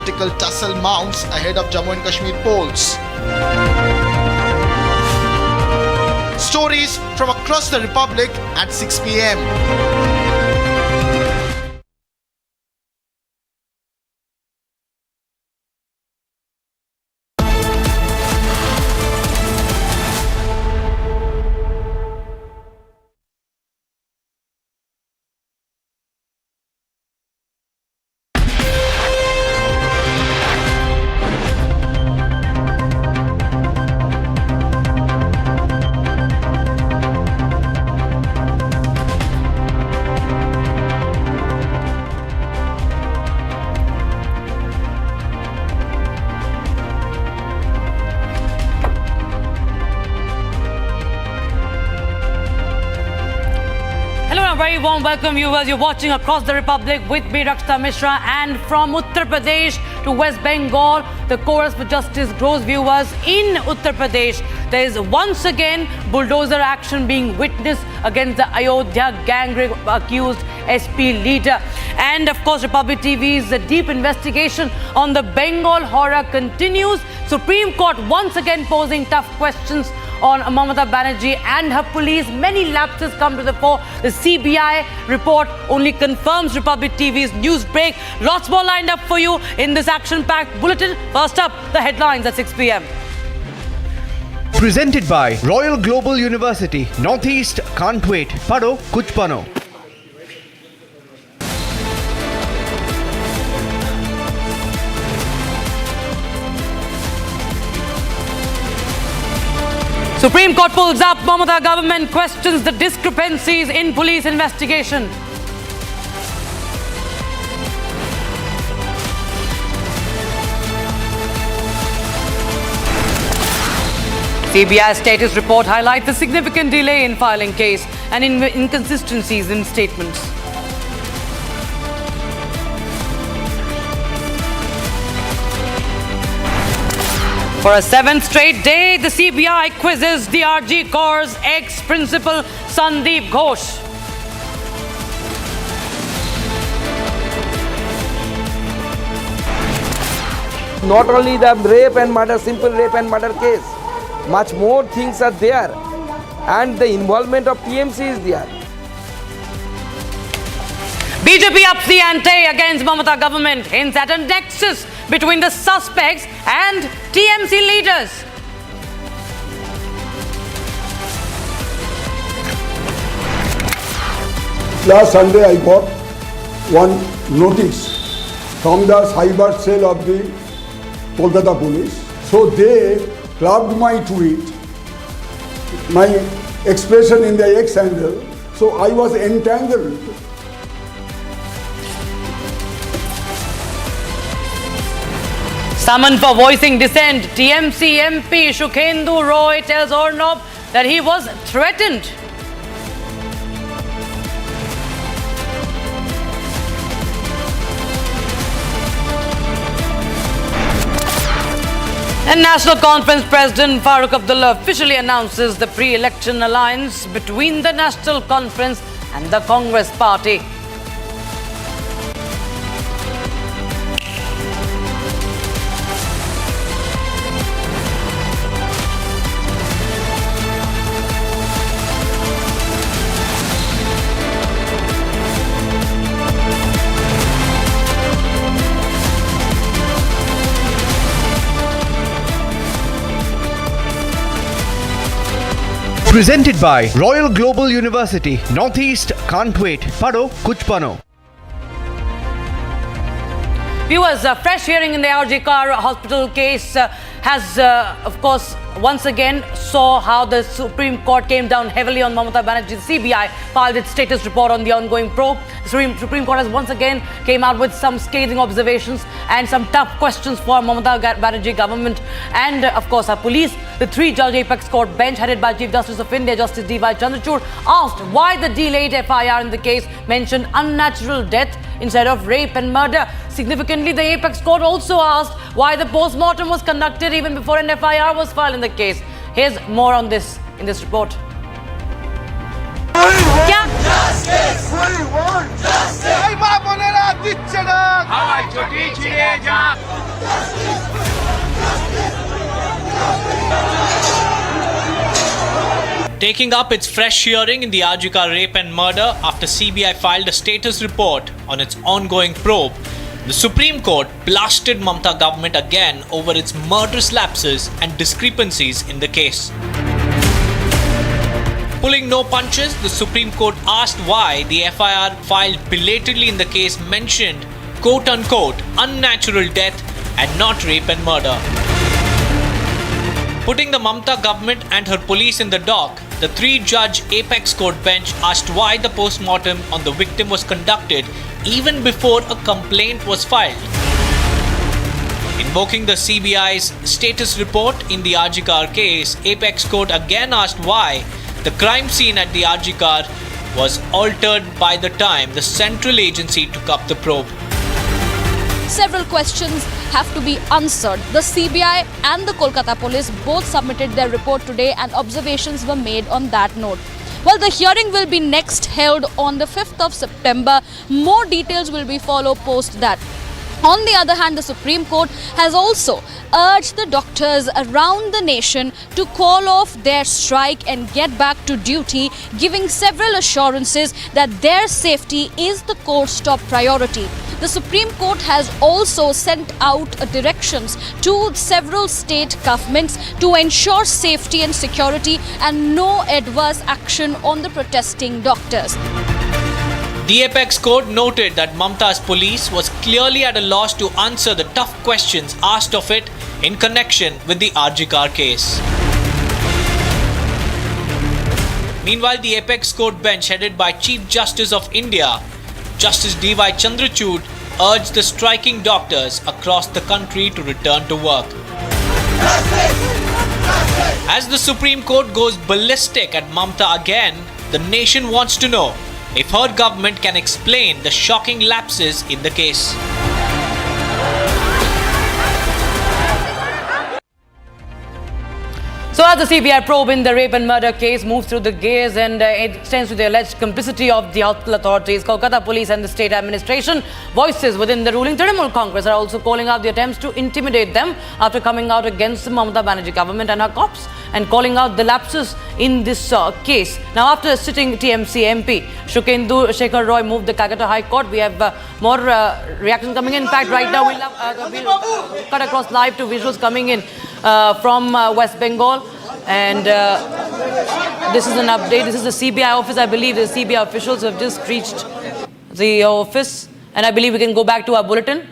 Political tussle mounts ahead of Jammu and Kashmir polls. Stories from across the Republic at 6 p.m. Very warm welcome, viewers. You're watching Across the Republic with me, Rakshita Mishra, and from Uttar Pradesh to West Bengal, the chorus for justice grows, viewers. In Uttar Pradesh, there is once again bulldozer action being witnessed against the Ayodhya gang rape accused SP leader. And of course, Republic TV's deep investigation on the Bengal horror continues. Supreme Court once again posing tough questions on Mamata Banerjee and her police. Many lapses come to the fore. The CBI report only confirms Republic TV's news break. Lots more lined up for you in this action-packed bulletin. First up, the headlines at 6 p.m. Presented by Royal Global University. Northeast can't wait. Pado kuch bano. Supreme Court pulls up. Mamata government questions the discrepancies in police investigation. CBI status report highlights the significant delay in filing case and inconsistencies in statements. For a seventh straight day, the CBI quizzes the RG Corps' ex-principal Sandeep Ghosh. Not only the rape and murder, simple rape and murder case, much more things are there, and the involvement of TMC is there. BJP ups the ante against Mamata government, hints at a nexus between the suspects and TMC leaders. Last Sunday I got one notice from the cyber cell of the Kolkata police. So they clubbed my tweet, my expression in the X handle. So I was entangled. Summoned for voicing dissent, TMC MP Shukhendu Roy tells Arnab that he was threatened. And National Conference President Farooq Abdullah officially announces the pre-election alliance between the National Conference and the Congress Party. Presented by Royal Global University. Northeast can't wait. Pado kuch bano. Viewers, fresh hearing in the RG Car hospital case has, of course, once again saw how the Supreme Court came down heavily on Mamata Banerjee. The CBI filed its status report on the ongoing probe. The Supreme Court has once again came out with some scathing observations and some tough questions for Mamata Banerjee government and, of course, our police. The three-judge Apex Court bench headed by Chief Justice of India, Justice D.Y. Chandrachud, asked why the delayed FIR in the case mentioned unnatural death instead of rape and murder. Significantly, the Apex Court also asked why the post-mortem was conducted even before an FIR was filed in the case. Here's more on this in this report. क्या Taking up its fresh hearing in the Arjikar rape and murder after CBI filed a status report on its ongoing probe, the Supreme Court blasted Mamata government again over its murderous lapses and discrepancies in the case. Pulling no punches, the Supreme Court asked why the FIR filed belatedly in the case mentioned quote-unquote unnatural death and not rape and murder. Putting the Mamata government and her police in the dock, the three-judge Apex Court bench asked why the post-mortem on the victim was conducted even before a complaint was filed. Invoking the CBI's status report in the Arjikar case, Apex Court again asked why the crime scene at the Arjikar was altered by the time the central agency took up the probe. Several questions have to be answered. The CBI and the Kolkata police both submitted their report today and observations were made on that note. Well, the hearing will be next held on the 5th of September. More details will be followed post that. On the other hand, the Supreme Court has also urged the doctors around the nation to call off their strike and get back to duty, giving several assurances that their safety is the court's top priority. The Supreme Court has also sent out directions to several state governments to ensure safety and security and no adverse action on the protesting doctors. The Apex Court noted that Mamata's police was clearly at a loss to answer the tough questions asked of it in connection with the Arjikar case. Meanwhile, the Apex Court bench headed by Chief Justice of India, Justice D.Y. Chandrachud, urged the striking doctors across the country to return to work. As the Supreme Court goes ballistic at Mamata again, the nation wants to know if her government can explain the shocking lapses in the case. So as the CBI probe in the rape and murder case moves through the gears and it extends to the alleged complicity of the hospital authorities, Kolkata police and the state administration, voices within the ruling Trinamool Congress are also calling out the attempts to intimidate them after coming out against the Mamata Banerjee government and her cops and calling out the lapses in this case. Now, after sitting TMC MP Shukhendu Shekhar Roy moved the Calcutta High Court, we have more reactions coming in. In fact, right now we'll cut across live to visuals coming in from West Bengal. And this is an update. This is the CBI office. I believe the CBI officials have just reached the office. And I believe we can go back to our bulletin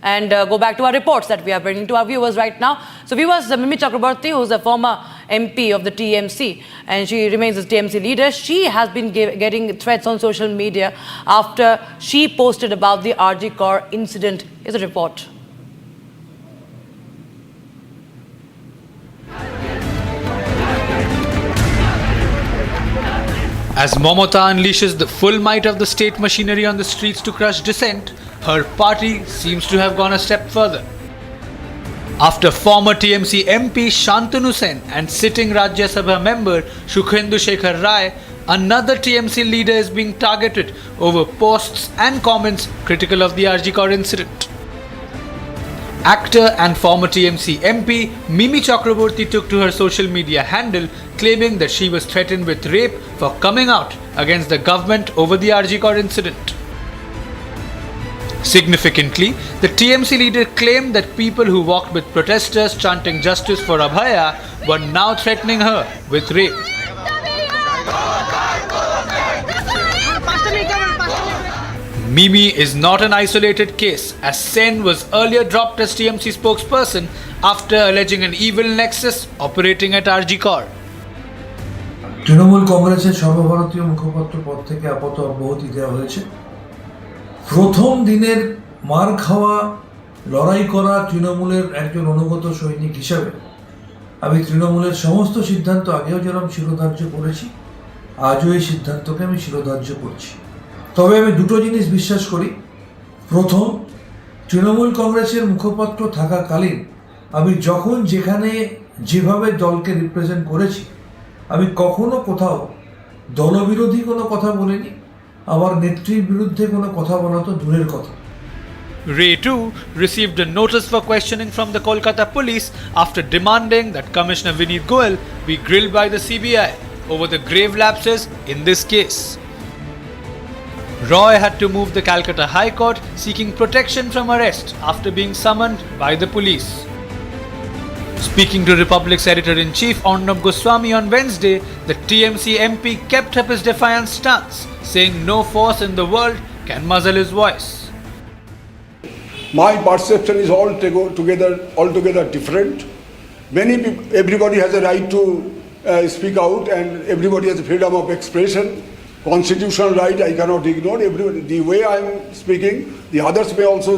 and go back to our reports that we are bringing to our viewers right now. So viewers, Mimi Chakraborty, who is a former MP of the TMC, and she remains as TMC leader, she has been getting threats on social media after she posted about the Arjikar incident. Here's a report. As Mamata unleashes the full might of the state machinery on the streets to crush dissent, her party seems to have gone a step further. After former TMC MP Shantanu Sen and sitting Rajya Sabha member Shukhendu Shekhar Roy, another TMC leader is being targeted over posts and comments critical of the Arjikar incident. Actor and former TMC MP Mimi Chakraborty took to her social media handle claiming that she was threatened with rape for coming out against the government over the Arjikar incident. Significantly, the TMC leader claimed that people who walked with protesters chanting justice for Abhaya were now threatening her with rape. Mimi is not an isolated case, as Sen was earlier dropped as TMC spokesperson after alleging an evil nexus operating at Arjikar. Trinamool কংগ্রেসের সর্বভারতীয় মুখপাত্র পদ থেকে আপাতত অব্যাহতি দেওয়া হয়েছে। প্রথম দিনের মার খাওয়া লড়াই করা তৃণমূলের একজন অনুগত সৈনিক হিসাবে আমি তৃণমূলের সমস্ত সিদ্ধান্ত আগেও যেরকম শিরোধার্য করেছি, আজও এই সিদ্ধান্তকে আমি শিরোধার্য করছি। তবে আমি দুটো জিনিস বিশ্বাস করি। প্রথম, তৃণমূল কংগ্রেসের মুখপাত্র থাকাকালীন আমি যখন যেখানে যেভাবে দলকে রিপ্রেজেন্ট করেছি, আমি কখনো কোথাও দলবিরোধী কোনো কথা বলিনি, আবার নেত্রীর বিরুদ্ধে কোনো কথা বলা তো দূরের কথা। Ray too received a notice for questioning from the Kolkata police after demanding that Commissioner Vineet Goyal be grilled by the CBI over the grave lapses in this case. Roy had to move the Calcutta High Court seeking protection from arrest after being summoned by the police. Speaking to Republic's editor-in-chief Arnab Goswami on Wednesday, the TMC MP kept up his defiant stance, saying no force in the world can muzzle his voice. My perception is altogether different. Everybody has a right to speak out, and everybody has a freedom of expression. Constitutional right I cannot ignore. The way I am speaking, the others may also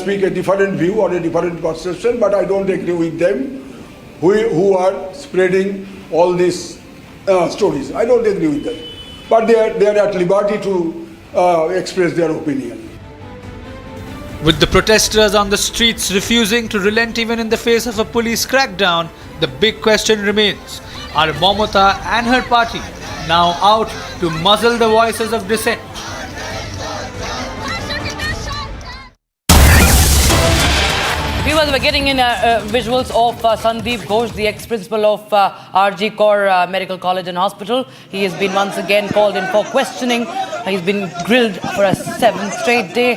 speak a different view or a different perception, but I don't agree with them who are spreading all these stories. I don't agree with them, but they are at liberty to express their opinion. With the protesters on the streets refusing to relent even in the face of a police crackdown, the big question remains: are Mamata and her party now out to muzzle the voices of dissent? Viewers, we're getting in visuals of Sandeep Ghosh, the ex-principal of RG Kaur Medical College and Hospital. He has been once again called in for questioning. He's been grilled for a 7th straight day,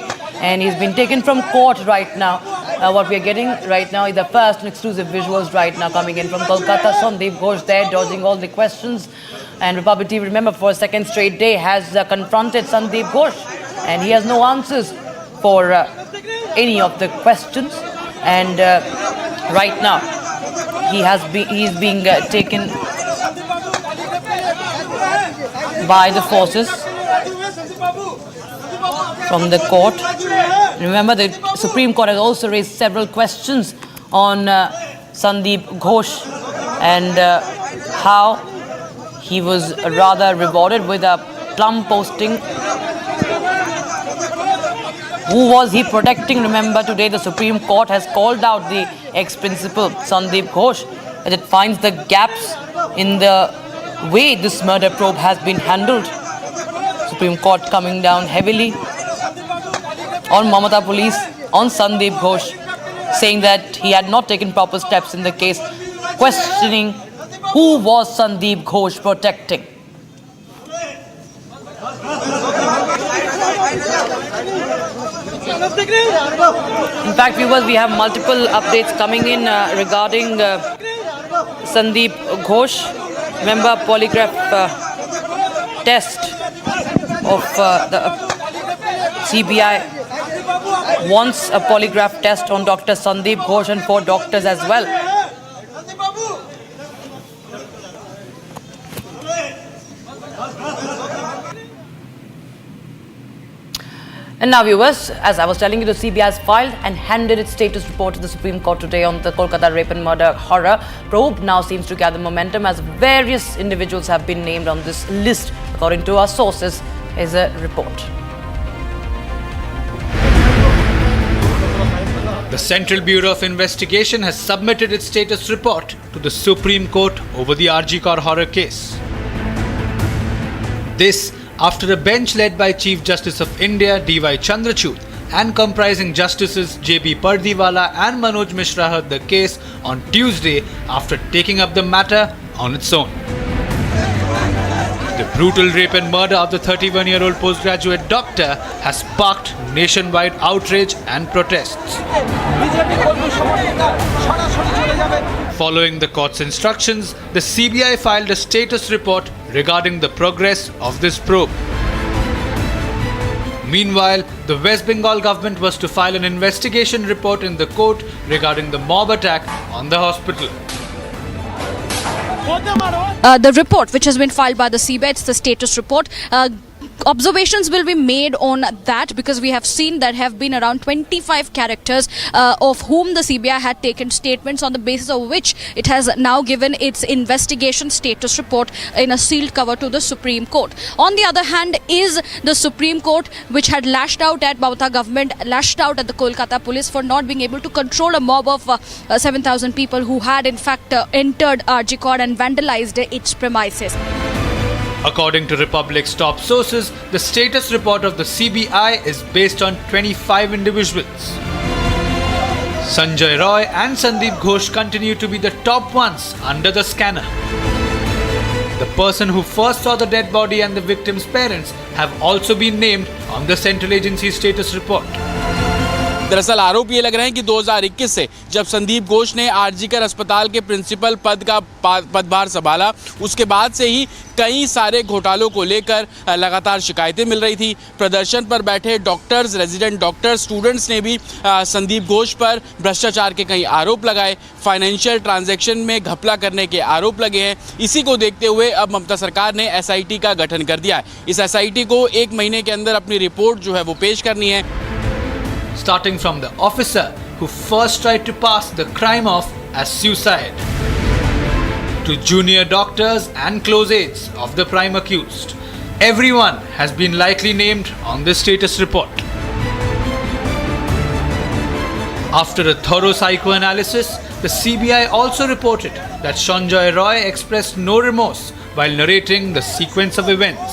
and he's been taken from court right now. What we are getting right now is the first and exclusive visuals right now coming in from Kolkata. Sandeep Ghosh there dodging all the questions, and Republic TV, remember, for a 2nd straight day has confronted Sandeep Ghosh, and he has no answers for any of the questions. And right now he's being taken by the forces from the court. Remember, the Supreme Court has also raised several questions on Sandeep Ghosh and how he was rather rewarded with a plum posting. Who was he protecting? Remember, today the Supreme Court has called out the ex-principal Sandeep Ghosh as it finds the gaps in the way this murder probe has been handled. Supreme Court coming down heavily on Mamata police, on Sandeep Ghosh, saying that he had not taken proper steps in the case, questioning who was Sandeep Ghosh protecting. In fact, viewers, we have multiple updates coming in regarding Sandeep Ghosh. Remember, polygraph test of the CBI wants a polygraph test on Dr. Sandeep Ghosh and 4 doctors as well. And now, viewers, as I was telling you, the CBI has filed and handed its status report to the Supreme Court today on the Kolkata rape and murder horror probe. Now seems to gather momentum as various individuals have been named on this list. According to our sources, is a report. The Central Bureau of Investigation has submitted its status report to the Supreme Court over the RG Kaur horror case. This after a bench led by Chief Justice of India D.Y. Chandrachud and comprising Justices J.B. Pardiwala and Manoj Mishra heard the case on Tuesday after taking up the matter on its own. The brutal rape and murder of the 31-year-old postgraduate doctor has sparked nationwide outrage and protests. Following the court's instructions, the CBI filed a status report regarding the progress of this probe. Meanwhile, the West Bengal government was to file an investigation report in the court regarding the mob attack on the hospital. The report which has been filed by the CBI, it's the status report. Observations will be made on that because we have seen there have been around 25 characters of whom the CBI had taken statements, on the basis of which it has now given its investigation status report in a sealed cover to the Supreme Court. On the other hand is the Supreme Court, which had lashed out at Mamata government, lashed out at the Kolkata police for not being able to control a mob of 7,000 people who had in fact entered RG Kaur and vandalized its premises. According to Republic's top sources, the status report of the CBI is based on 25 individuals. Sanjay Roy and Sandeep Ghosh continue to be the top ones under the scanner. The person who first saw the dead body and the victim's parents have also been named on the central agency status report. दरअसल आरोप ये लग रहे हैं कि 2021 से जब संदीप घोष ने आरजीकर अस्पताल के प्रिंसिपल पद का पदभार संभाला, उसके बाद से ही कई सारे घोटालों को लेकर लगातार शिकायतें मिल रही थी। प्रदर्शन पर बैठे डॉक्टर्स, रेजिडेंट डॉक्टर्स, स्टूडेंट्स ने भी संदीप घोष पर भ्रष्टाचार के कई आरोप लगाए, फाइनेंशियल ट्रांजैक्शन में घपला करने के आरोप लगे हैं। इसी को देखते हुए अब ममता सरकार ने एसआईटी का गठन कर दिया है। इस एसआईटी को 1 महीने के अंदर अपनी रिपोर्ट जो है वो पेश करनी है। Starting from the officer who first tried to pass the crime off as suicide, to junior doctors and close aides of the prime accused, everyone has been likely named on the status report. After a thorough psychoanalysis, the CBI also reported that Sanjay Roy expressed no remorse while narrating the sequence of events.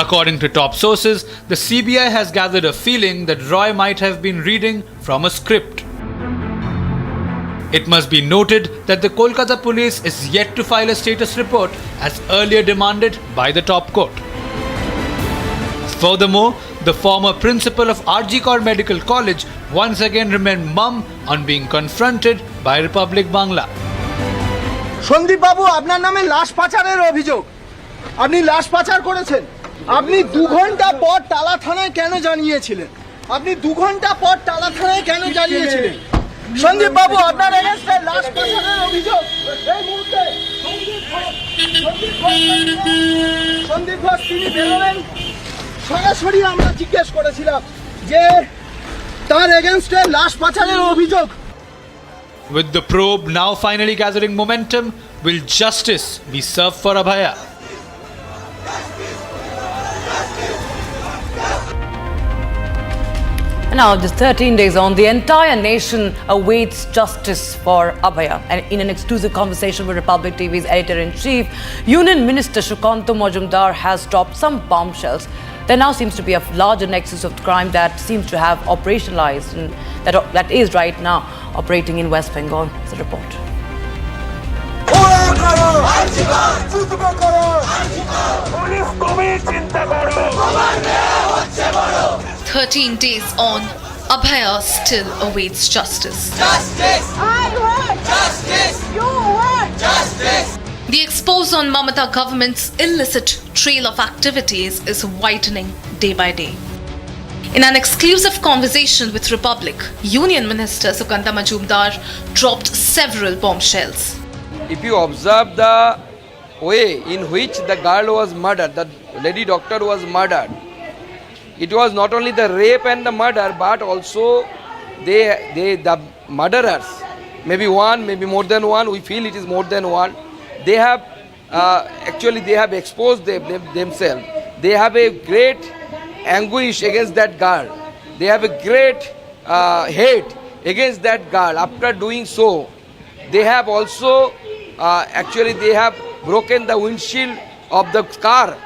According to top sources, the CBI has gathered a feeling that Roy might have been reading from a script. It must be noted that the Kolkata police is yet to file a status report as earlier demanded by the top court. Furthermore, the former principal of RG Kar Medical College once again remained mum on being confronted by Republic Bangla. Sandeep বাবু, আপনার নামে লাশ পাচারের অভিযোগ। আপনি লাশ পাচার করেছেন। আপনি 2 ঘন্টা পর টালা থানায় কেন জানিয়েছিলেন? আপনি 2 ঘন্টা পর টালা থানায় কেন জানিয়েছিলেন? সন্দীপ বাবু, আপনার এগেইনস্টে লাশ পাচারের অভিযোগ এই মুহূর্তে সন্দীপ ঘোষ তিনি বেরোলেন। সরাসরি আমরা জিজ্ঞেস করেছিলাম যে তার এগেইনস্টে লাশ পাচারের অভিযোগ। With the probe now finally gathering momentum, will justice be served for Abhaya? Now, just 13 days on, the entire nation awaits justice for Abhaya. And in an exclusive conversation with Republic TV's editor-in-chief, Union Minister Sukanta Majumdar has dropped some bombshells. There now seems to be a larger nexus of crime that seems to have operationalized and that is right now operating in West Bengal. It's a report. 13 days on, Abhaya still awaits justice. Justice! I want justice! You want justice! The expose on Mamata government's illicit trail of activities is widening day by day. In an exclusive conversation with Republic, Union Minister Sukanta Majumdar dropped several bombshells. If you observe the way in which the girl was murdered, the lady doctor was murdered, it was not only the rape and the murder, but also the murderers, maybe one, maybe more than one, we feel it is more than one, they have they have exposed themselves. They have a great anguish against that girl. They have a great hate against that girl. After doing so, they have also they have broken the windshield of the car,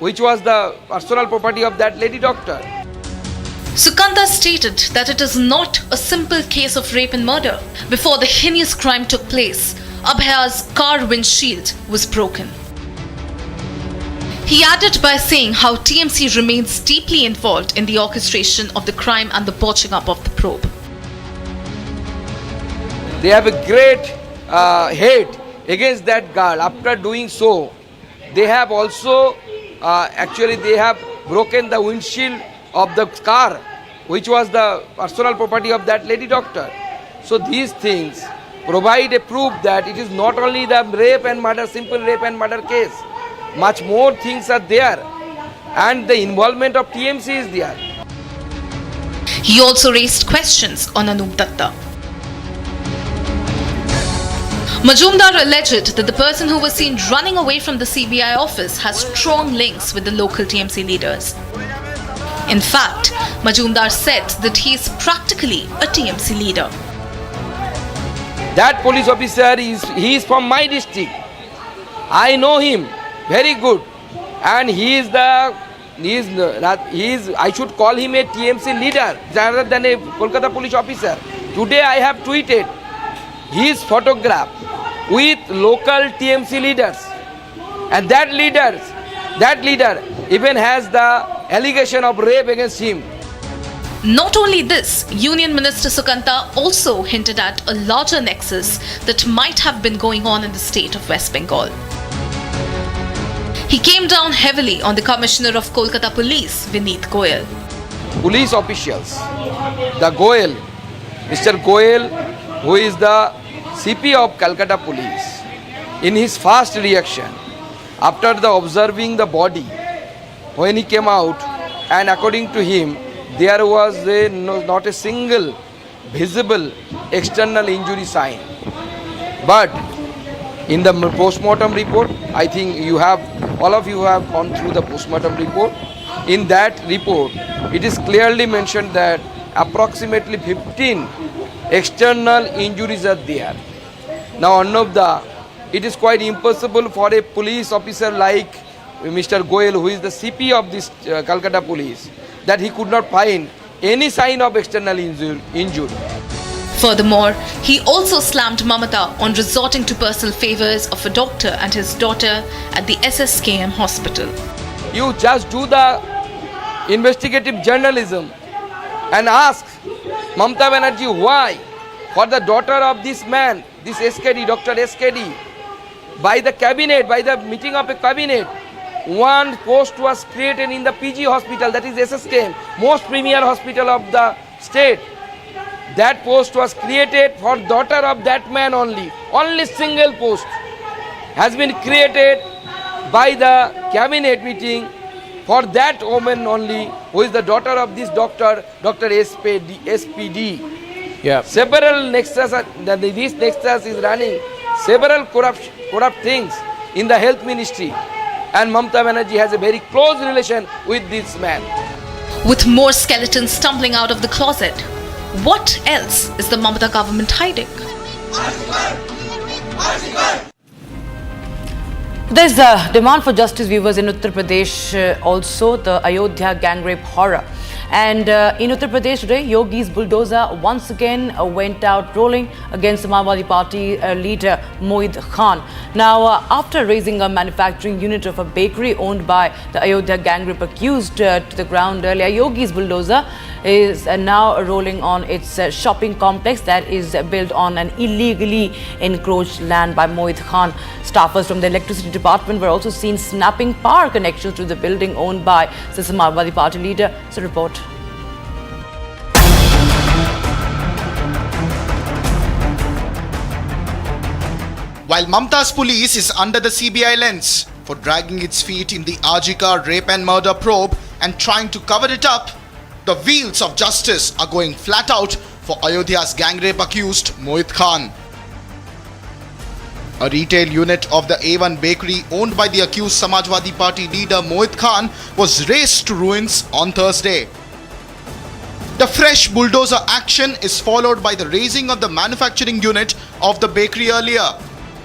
which was the personal property of that lady doctor. Sukanta stated that it is not a simple case of rape and murder. Before the heinous crime took place, Abhaya's car windshield was broken. He added by saying how TMC remains deeply involved in the orchestration of the crime and the botching up of the probe. They have a great hate against that girl. After doing so, they have also they have broken the windshield of the car, which was the personal property of that lady doctor. So these things provide a proof that it is not only the rape and murder, simple rape and murder case. Much more things are there, and the involvement of TMC is there. He also raised questions on them.The. Majumdar alleged that the person who was seen running away from the CBI office has strong links with the local TMC leaders. In fact, Majumdar said that he is practically a TMC leader. That police officer he is from my district. I know him very good, and he is I should call him a TMC leader rather than a Kolkata police officer. Today I have tweeted his photograph with local TMC leaders, and that leader even has the allegation of rape against him. Not only this, Union Minister Sukanta also hinted at a larger nexus that might have been going on in the state of West Bengal. He came down heavily on the Commissioner of Kolkata Police, Vineet Goyal. Police officials, the Goyal, Mr. Goyal, who is the CP of Calcutta Police, in his first reaction after observing the body, when he came out, and according to him, there was not a single visible external injury sign. But in the post-mortem report, I think all of you have gone through the post-mortem report. In that report, it is clearly mentioned that approximately 15 external injuries are there. Now, it is quite impossible for a police officer like Mr. Goyal, who is the CP of this Calcutta Police, that he could not find any sign of external injury. Furthermore, he also slammed Mamata on resorting to personal favors of a doctor and his daughter at the SSKM hospital. You just do the investigative journalism and ask Mamata Banerjee why, for the daughter of this man, this SKD, Dr. SKD, by the meeting of a cabinet, one post was created in the PG hospital, that is SSKM, most premier hospital of the state. That post was created for daughter of that man only. Only single post has been created by the cabinet meeting for that woman only, who is the daughter of this doctor, Dr. SPD. Yeah. Several nexus, this nexus is running several corrupt things in the health ministry. And Mamata Banerjee has a very close relation with this man. With more skeletons stumbling out of the closet, what else is the Mamata government hiding? There's a demand for justice, viewers, in Uttar Pradesh, also the Ayodhya gang rape horror. And in Uttar Pradesh today, Yogi's Bulldozer once again went out rolling against the Maoisti Party leader Moid Khan. Now, after raising a manufacturing unit of a bakery owned by the Ayodhya gang rape accused to the ground earlier, Yogi's Bulldozer is now rolling on its shopping complex that is built on an illegally encroached land by Moid Khan. Staffers from the electricity department were also seen snapping power connections to the building owned by the Maoisti Party leader. So, report. While Mamata's police is under the CBI lens for dragging its feet in the Ajika rape and murder probe and trying to cover it up, the wheels of justice are going flat out for Ayodhya's gang rape accused Moid Khan. A retail unit of the A1 bakery owned by the accused Samajwadi Party leader Moid Khan was razed to ruins on Thursday. The fresh bulldozer action is followed by the razing of the manufacturing unit of the bakery earlier.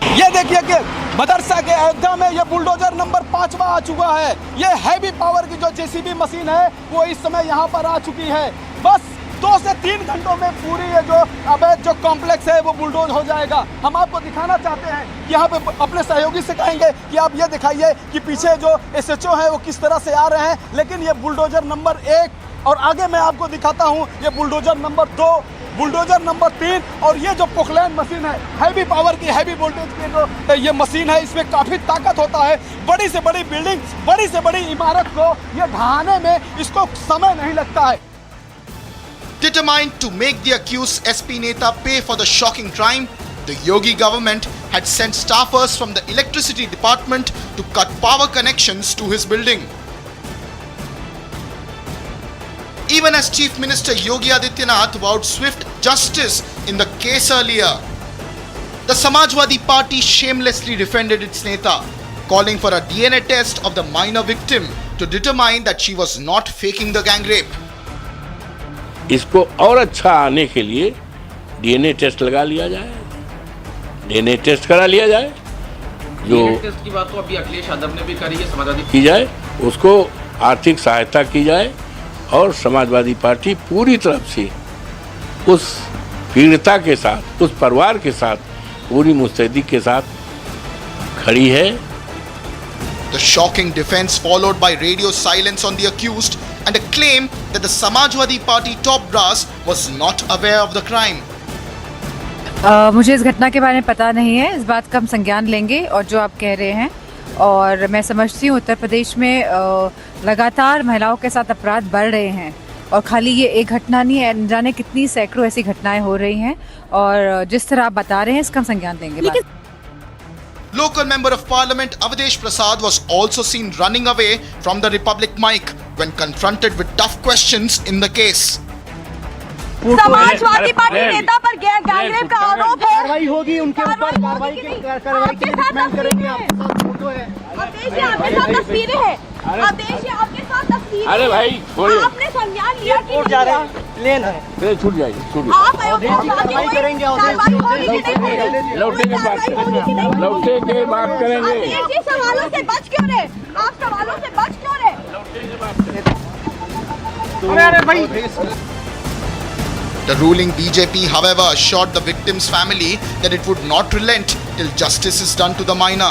ये देखिए कि मदरसा के अयोध्या में ये bulldozer number 5वां आ चुका है। ये हैवी पावर की जो जेसीबी मशीन है वो इस समय यहाँ पर आ चुकी है। बस 2 से 3 घंटों में पूरी ये जो अवैध जो कॉम्प्लेक्स है वो बुलडोज हो जाएगा। हम आपको दिखाना चाहते हैं, यहाँ पे अपने सहयोगी से कहेंगे कि आप ये दिखाइए कि पीछे जो SHO है वो किस तरह से आ रहे हैं। लेकिन ये बुलडोजर नंबर 1 और आगे मैं आपको दिखाता हूँ ये बुलडोजर नंबर 2, बुलडोजर नंबर 3 और ये जो पोखलैन मशीन है, हैवी पावर की, हैवी वोल्टेज की जो ये मशीन है, इसमें काफ़ी ताकत होता है। बड़ी से बड़ी बिल्डिंग, बड़ी से बड़ी इमारत को ये ढहाने में इसको समय नहीं लगता है। Determined to make the accused SP Neta pay for the shocking crime, the Yogi government had sent staffers from the electricity department to cut power connections to his building. Even as Chief Minister Yogi Adityanath vowed swift justice in the case earlier, the Samajwadi Party shamelessly defended its Neta, calling for a DNA test of the minor victim to determine that she was not faking the gang rape. इसको और अच्छा आने के लिए DNA test लगा लिया जाए, DNA test करा लिया जाए जो टेस्ट की बात तो अभी अखिलेश यादव ने भी करी है, समाजवादी की जाए, उसको आर्थिक सहायता की जाए और समाजवादी पार्टी पूरी तरफ से उस पीड़िता के साथ, उस परिवार के साथ पूरी मुस्तैदी के साथ खड़ी है। The shocking defense followed by radio silence on the accused and a claim that the Samajwadi Party top brass was not aware of the crime. मुझे इस घटना के बारे में पता नहीं है, इस बात का हम संज्ञान लेंगे और जो आप कह रहे हैं, और मैं समझती हूँ उत्तर प्रदेश में लगातार महिलाओं के साथ अपराध बढ़ रहे हैं और खाली ये एक घटना नहीं है, न जाने कितनी सैकड़ों ऐसी घटनाएं हो रही हैं और जिस तरह आप बता रहे हैं इसका हम संज्ञान देंगे। Local member of parliament Avdesh Prasad was also seen running away from the Republic mic when confronted with tough questions in the case. Samajwadi party नेता पर गैंग रेप का आरोप है। कार्रवाई होगी उनके ऊपर, कार्रवाई की डिमांड करेंगे। अवधेश आपके साथ तस्वीरें हैं, अवधेश आपके साथ तस्वीरें। अरे भाई छोड़िए, आपने संज्ञान लिया कि नहीं लिया? प्लेन है, छूट जाएगी, छूट आप कार्रवाई करेंगे। लौटे के बात करेंगे। ये सवालों से बच क्यों रहे? आप सवालों से बच क्यों रहे? अरे भाई। The ruling BJP, however, assured the victim's family that it would not relent till justice is done to the minor.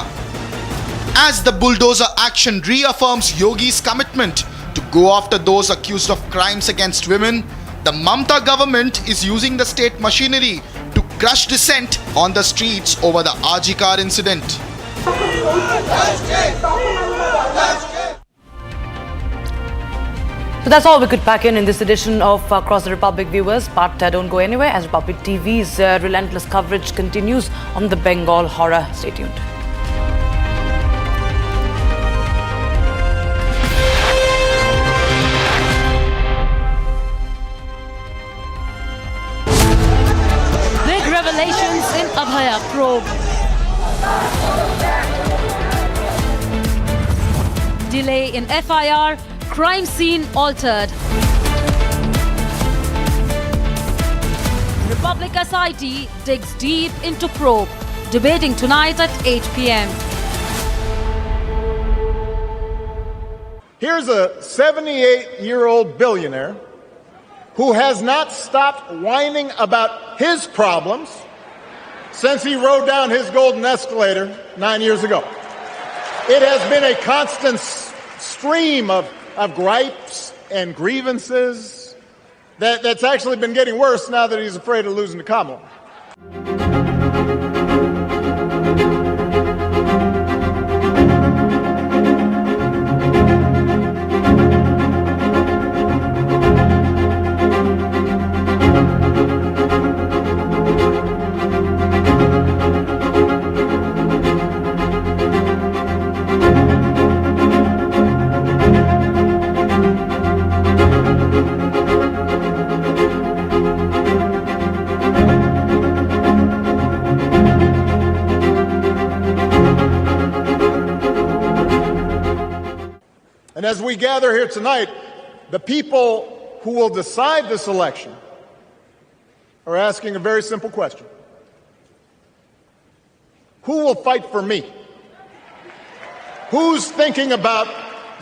As the Bulldozer action reaffirms Yogi's commitment to go after those accused of crimes against women, the Mamata government is using the state machinery to crush dissent on the streets over the Ajikar incident. So that's all we could pack in this edition of Across the Republic, viewers. But don't go anywhere as Republic TV's relentless coverage continues on the Bengal horror. Stay tuned. Big revelations in Abhaya probe. Delay in FIR. Crime scene altered. Republic SIT digs deep into probe. Debating tonight at 8 p.m. Here's a 78-year-old billionaire who has not stopped whining about his problems since he rode down his golden escalator 9 years ago. It has been a constant stream of gripes and grievances that's actually been getting worse now that he's afraid of losing to Kamala. And as we gather here tonight, the people who will decide this election are asking a very simple question. Who will fight for me? Who's thinking about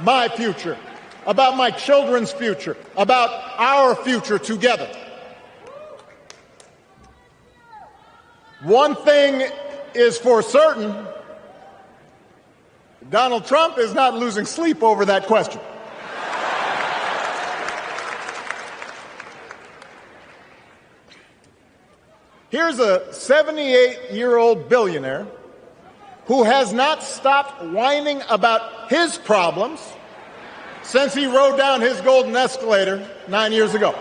my future, about my children's future, about our future together? One thing is for certain, Donald Trump is not losing sleep over that question. Here's a 78-year-old billionaire who has not stopped whining about his problems since he rode down his golden escalator 9 years ago.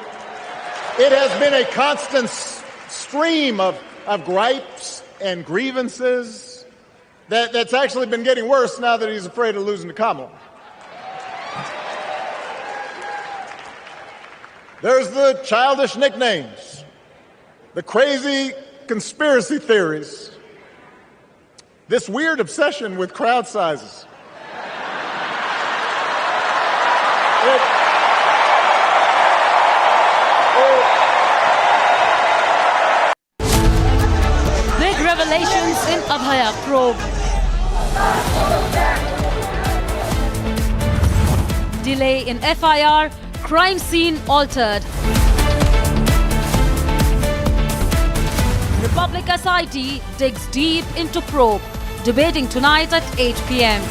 It has been a constant stream of gripes and grievances that's actually been getting worse now that he's afraid of losing to Kamala. There's the childish nicknames, the crazy conspiracy theories, this weird obsession with crowd sizes. Big revelations in Abhaya probe. Delay in FIR, crime scene altered. Republic SIT digs deep into probe, debating tonight at 8 p.m.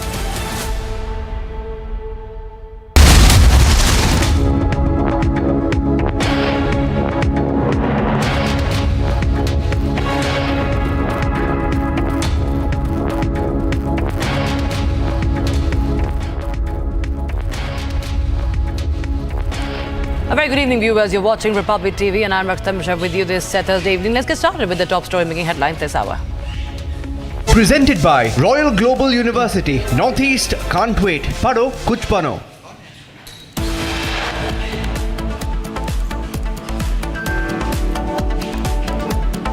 A very good evening, viewers. You're watching Republic TV, and I'm Rakshita Mishra with you this Thursday evening. Let's get started with the top story making headlines this hour. Presented by Royal Global University. Northeast can't wait. Pado kuch bano.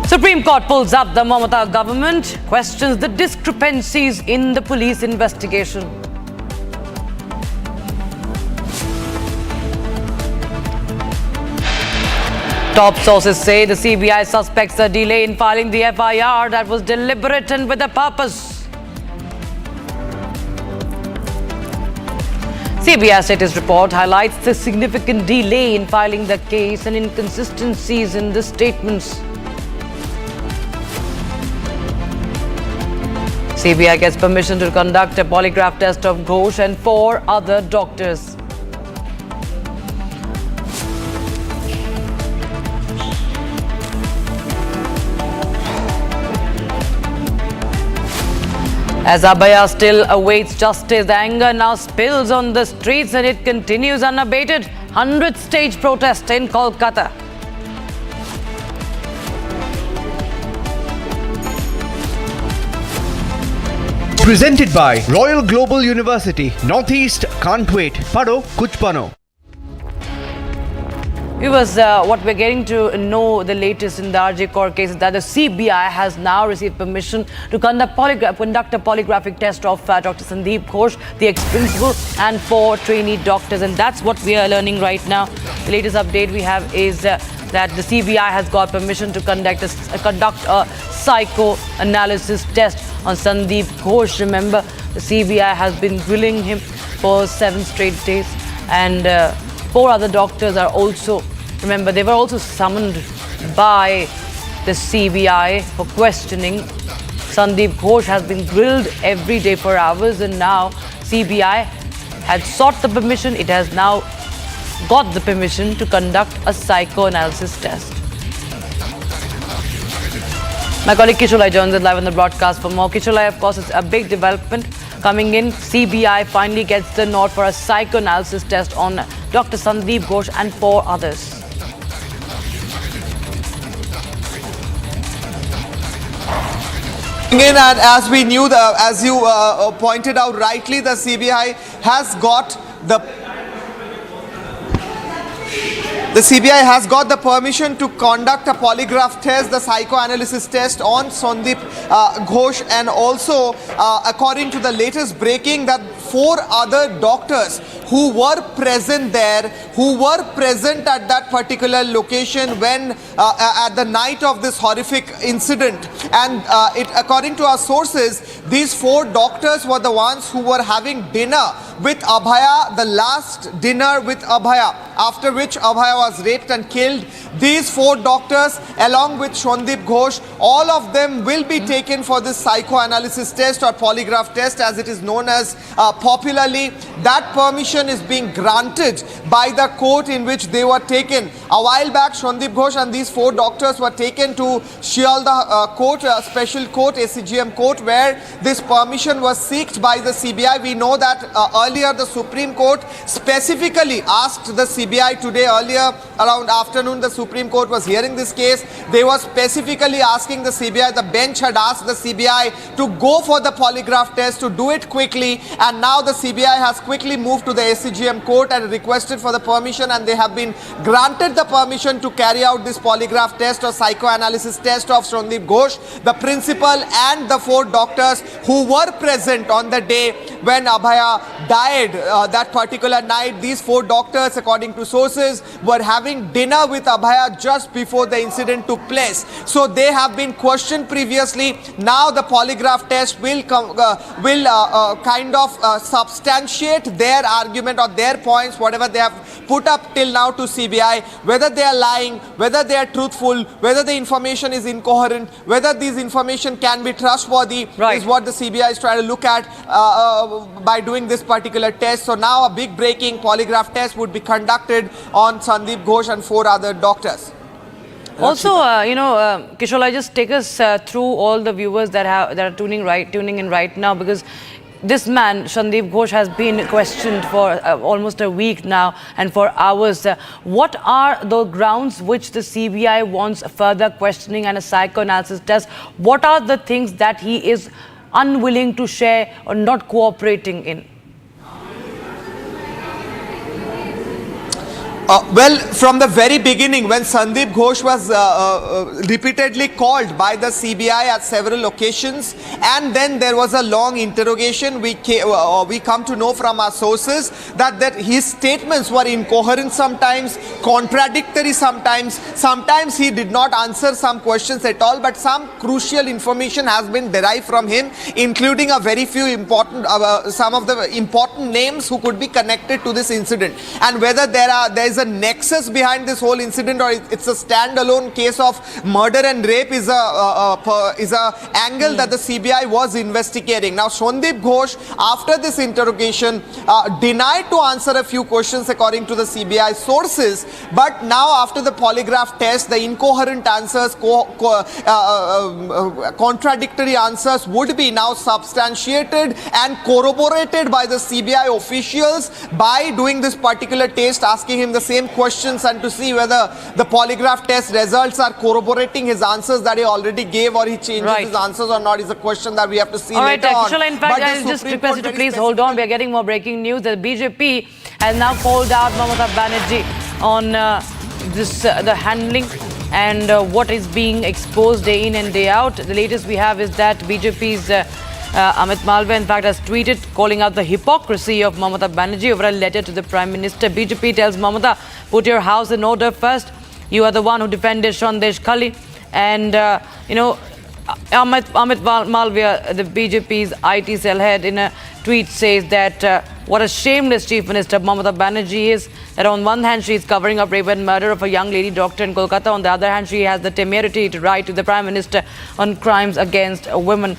Supreme Court pulls up the Mamata government, questions the discrepancies in the police investigation. Top sources say the CBI suspects a delay in filing the FIR that was deliberate and with a purpose. CBI status report highlights the significant delay in filing the case and inconsistencies in the statements. CBI gets permission to conduct a polygraph test of Ghosh and 4 other doctors. As Abhaya still awaits justice, the anger now spills on the streets and it continues unabated. 100th stage protest in Kolkata. Presented by Royal Global University. Northeast can't wait. Pado kuch bano. Viewers, what we're getting to know the latest in the RJ Kaur case is that the CBI has now received permission to conduct a polygraphic test of Dr. Sandeep Ghosh, the ex-principal, and 4 trainee doctors. And that's what we are learning right now. The latest update we have is that the CBI has got permission to conduct a psychoanalysis test on Sandeep Ghosh. Remember, the CBI has been grilling him for 7 straight days, and 4 other doctors are also, remember, they were also summoned by the CBI for questioning. Sandeep Ghosh has been grilled every day for hours, and now CBI had sought the permission. It has now got the permission to conduct a psychoanalysis test. My colleague Kisholai joins us live on the broadcast for more. Kisholai, of course, it's a big development coming in. CBI finally gets the nod for a psychoanalysis test on Dr. Sandeep Ghosh and 4 others. And as we knew, as you pointed out rightly, the CBI has got the permission to conduct a polygraph test, the psychoanalysis test on Sandeep Ghosh, and also according to the latest breaking, that 4 other doctors who were present there, who were present at that particular location when at the night of this horrific incident. And according to our sources, these 4 doctors were the ones who were having dinner with Abhaya, the last dinner with Abhaya, after which Abhaya was raped and killed. These 4 doctors, along with Sandeep Ghosh, all of them will be taken for this psychoanalysis test or polygraph test, as it is known as popularly. That permission is being granted by the court in which they were taken. A while back, Sandeep Ghosh and these 4 doctors were taken to Shialda court, special court, ACGM court, where this permission was sought by the CBI. We know that earlier the Supreme Court specifically asked the CBI today, earlier around afternoon, the Supreme Court was hearing this case. They were specifically asking the CBI, the bench had asked the CBI to go for the polygraph test, to do it quickly, and now the CBI has quickly moved to the ACGM court and requested for the permission, and they have been granted the permission to carry out this polygraph test or psychoanalysis test of Sandeep Ghosh, the principal, and the 4 doctors who were present on the day when Abhaya died that particular night. These 4 doctors, according to sources, were having dinner with Abhaya just before the incident took place. So they have been questioned previously. Now the polygraph test will substantiate their argument or their points, whatever they have put up till now to CBI, whether they are lying, whether they are truthful, whether the information is incoherent, whether this information can be trustworthy, is what the CBI is trying to look at by doing this particular test. So now a big breaking polygraph test would be conducted on Sandeep Ghosh and 4 other doctors. Also, Kishore, just take us through all the viewers that are tuning in right now, because this man, Sandeep Ghosh, has been questioned for almost a week now and for hours. What are the grounds which the CBI wants further questioning and a psychoanalysis test? What are the things that he is unwilling to share or not cooperating in? Well, from the very beginning, when Sandeep Ghosh was repeatedly called by the CBI at several occasions, and then there was a long interrogation, we come to know from our sources that his statements were incoherent sometimes, contradictory sometimes he did not answer some questions at all, but some crucial information has been derived from him, including a very few important, some of the important names who could be connected to this incident, and whether there is a nexus behind this whole incident or it's a standalone case of murder and rape is a angle that the CBI was investigating. Now Sandeep Ghosh, after this interrogation, denied to answer a few questions according to the CBI sources, but now after the polygraph test, the incoherent answers, contradictory answers would be now substantiated and corroborated by the CBI officials by doing this particular test, asking him the same questions and to see whether the polygraph test results are corroborating his answers that he already gave, or he changes his answers or not, is a question that we have to see later on. Kishore, in fact, I'll just request you to please hold on. We are getting more breaking news. The BJP has now called out Mamata Banerjee on the handling and what is being exposed day in and day out. The latest we have is that BJP's Amit Malviya, in fact, has tweeted calling out the hypocrisy of Mamata Banerjee over a letter to the Prime Minister. BJP tells Mamata, put your house in order first. You are the one who defended Sandesh Khali. And, Amit Malviya, the BJP's IT cell head, in a tweet says that what a shameless Chief Minister Mamata Banerjee is. That on one hand, she is covering up rape and murder of a young lady doctor in Kolkata. On the other hand, she has the temerity to write to the Prime Minister on crimes against women.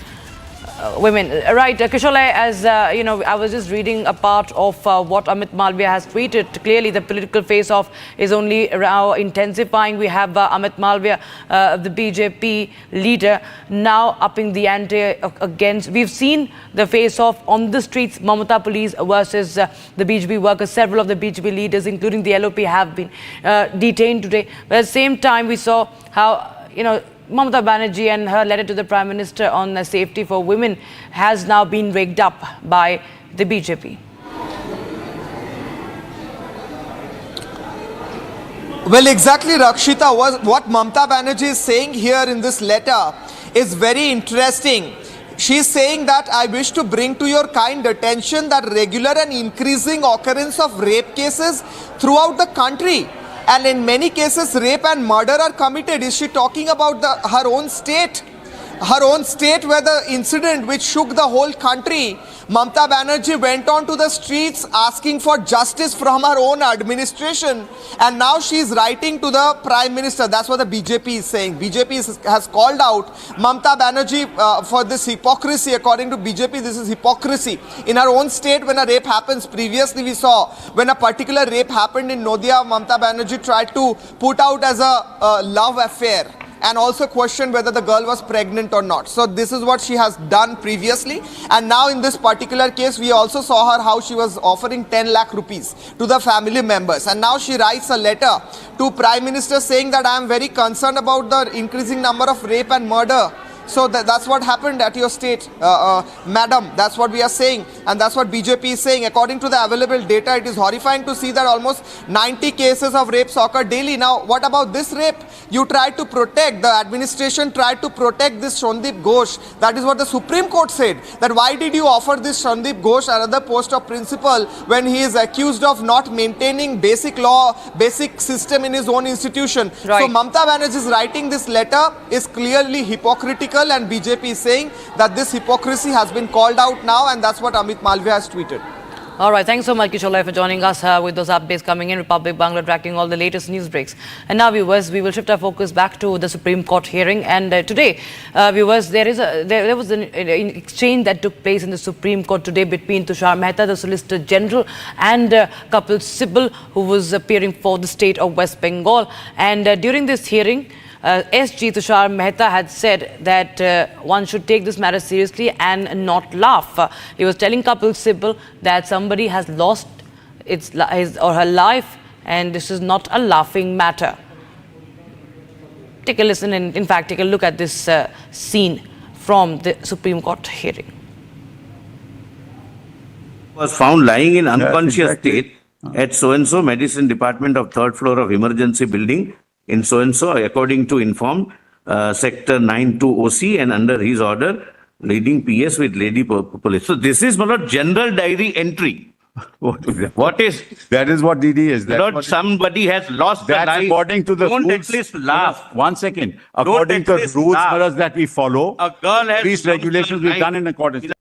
Right, Kishore, as I was just reading a part of what Amit Malviya has tweeted. Clearly, the political face-off is only intensifying. We have Amit Malviya, the BJP leader, now upping the ante against. We've seen the face-off on the streets, Mamata police versus the BJP workers. Several of the BJP leaders, including the LOP, have been detained today. But at the same time, we saw how, Mamata Banerjee and her letter to the Prime Minister on safety for women has now been rigged up by the BJP. Well, exactly, Rakshita, what Mamata Banerjee is saying here in this letter is very interesting. She is saying that I wish to bring to your kind attention that regular and increasing occurrence of rape cases throughout the country. And in many cases, rape and murder are committed. Is she talking about her own state? Her own state, where the incident which shook the whole country, Mamata Banerjee went on to the streets asking for justice from her own administration. And now she is writing to the Prime Minister. That's what the BJP is saying. BJP has called out Mamata Banerjee for this hypocrisy. According to BJP, this is hypocrisy. In her own state, when a rape happens, previously we saw when a particular rape happened in Noida, Mamata Banerjee tried to put out as a love affair, and also questioned whether the girl was pregnant or not. So this is what she has done previously. And now in this particular case, we also saw her how she was offering 10 lakh rupees to the family members. And now she writes a letter to Prime Minister saying that I am very concerned about the increasing number of rape and murder So that's what happened at your state, madam. That's what we are saying, and that's what BJP is saying. According to the available data, it is horrifying to see that almost 90 cases of rapes occur daily. Now, what about this rape? You tried to protect, the administration tried to protect this Sandeep Ghosh. That is what the Supreme Court said. That why did you offer this Sandeep Ghosh another post of principal when he is accused of not maintaining basic law, basic system in his own institution? Right. So Mamata Banerjee's writing this letter is clearly hypocritical, and BJP is saying that this hypocrisy has been called out now, and that's what Amit Malviya has tweeted. All right, thanks so much, Kishore, for joining us with those updates coming in. Republic Bangla tracking all the latest news breaks. And now, viewers, we will shift our focus back to the Supreme Court hearing. And today, viewers, there was an exchange that took place in the Supreme Court today between Tushar Mehta, the Solicitor General, and Kapil Sibal, who was appearing for the state of West Bengal. And during this hearing, SG Tushar Mehta had said that one should take this matter seriously and not laugh. He was telling Kapil Sibal that somebody has lost his or her life, and this is not a laughing matter. Take a listen and, in fact, take a look at this scene from the Supreme Court hearing. Was found lying in unconscious state at so-and-so medicine department of third floor of emergency building in so-and-so, according to informed sector 92 OC, and under his order, leading PS with lady police. So this is not general diary entry. What is? That is what DD is. That's not somebody has lost their life. According to the Don't rules. at least laugh. 1 second. According to the rules that we follow, a girl has these regulations we've done in accordance.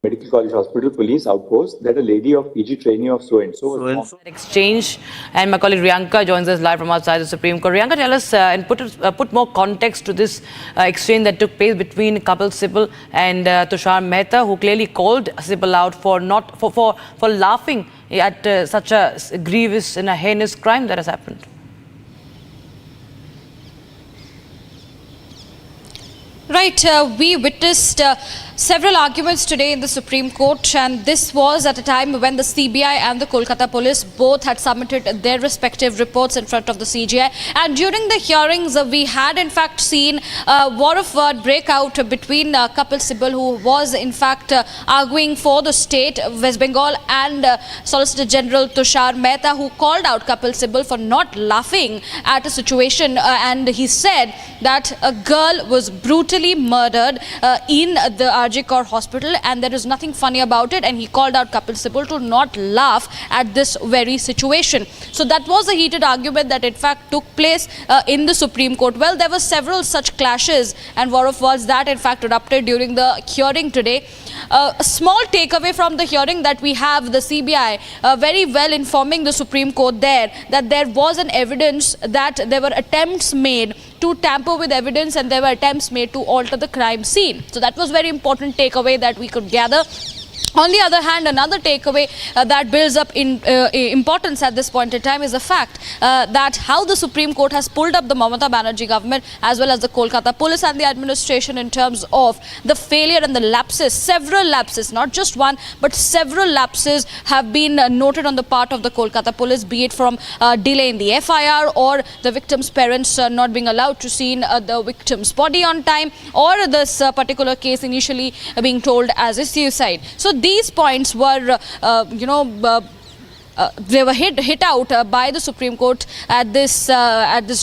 Medical College Hospital Police Outpost that a lady of PG trainee of so-and-so. Exchange, and my colleague Riyanka joins us live from outside the Supreme Court. Riyanka, tell us and put more context to this exchange that took place between Kapil Sibal and Tushar Mehta, who clearly called Sibal out for laughing at such a grievous and a heinous crime that has happened. Right, we witnessed several arguments today in the Supreme Court, and this was at a time when the CBI and the Kolkata police both had submitted their respective reports in front of the CGI. And during the hearings, we had in fact seen a war of word break out between Kapil Sibal, who was in fact arguing for the state, West Bengal, and Solicitor General Tushar Mehta, who called out Kapil Sibal for not laughing at a situation, and he said that a girl was brutally murdered in the Kaur hospital, and there is nothing funny about it, and he called out Kapil Sibal to not laugh at this very situation. So that was a heated argument that in fact took place in the Supreme Court. Well, there were several such clashes and war of words that in fact erupted during the hearing today. A small takeaway from the hearing that we have, the CBI very well informing the Supreme Court there that there was an evidence that there were attempts made to tamper with evidence, and there were attempts made to alter the crime scene. So that was very important takeaway that we could gather. On the other hand, another takeaway that builds up in importance at this point in time is the fact that how the Supreme Court has pulled up the Mamata Banerjee government as well as the Kolkata police and the administration in terms of the failure and the lapses. Several lapses, not just one, but several lapses have been noted on the part of the Kolkata police, be it from delay in the FIR or the victim's parents not being allowed to see the victim's body on time, or this particular case initially being told as a suicide. So these points were, they were hit out by the Supreme Court at this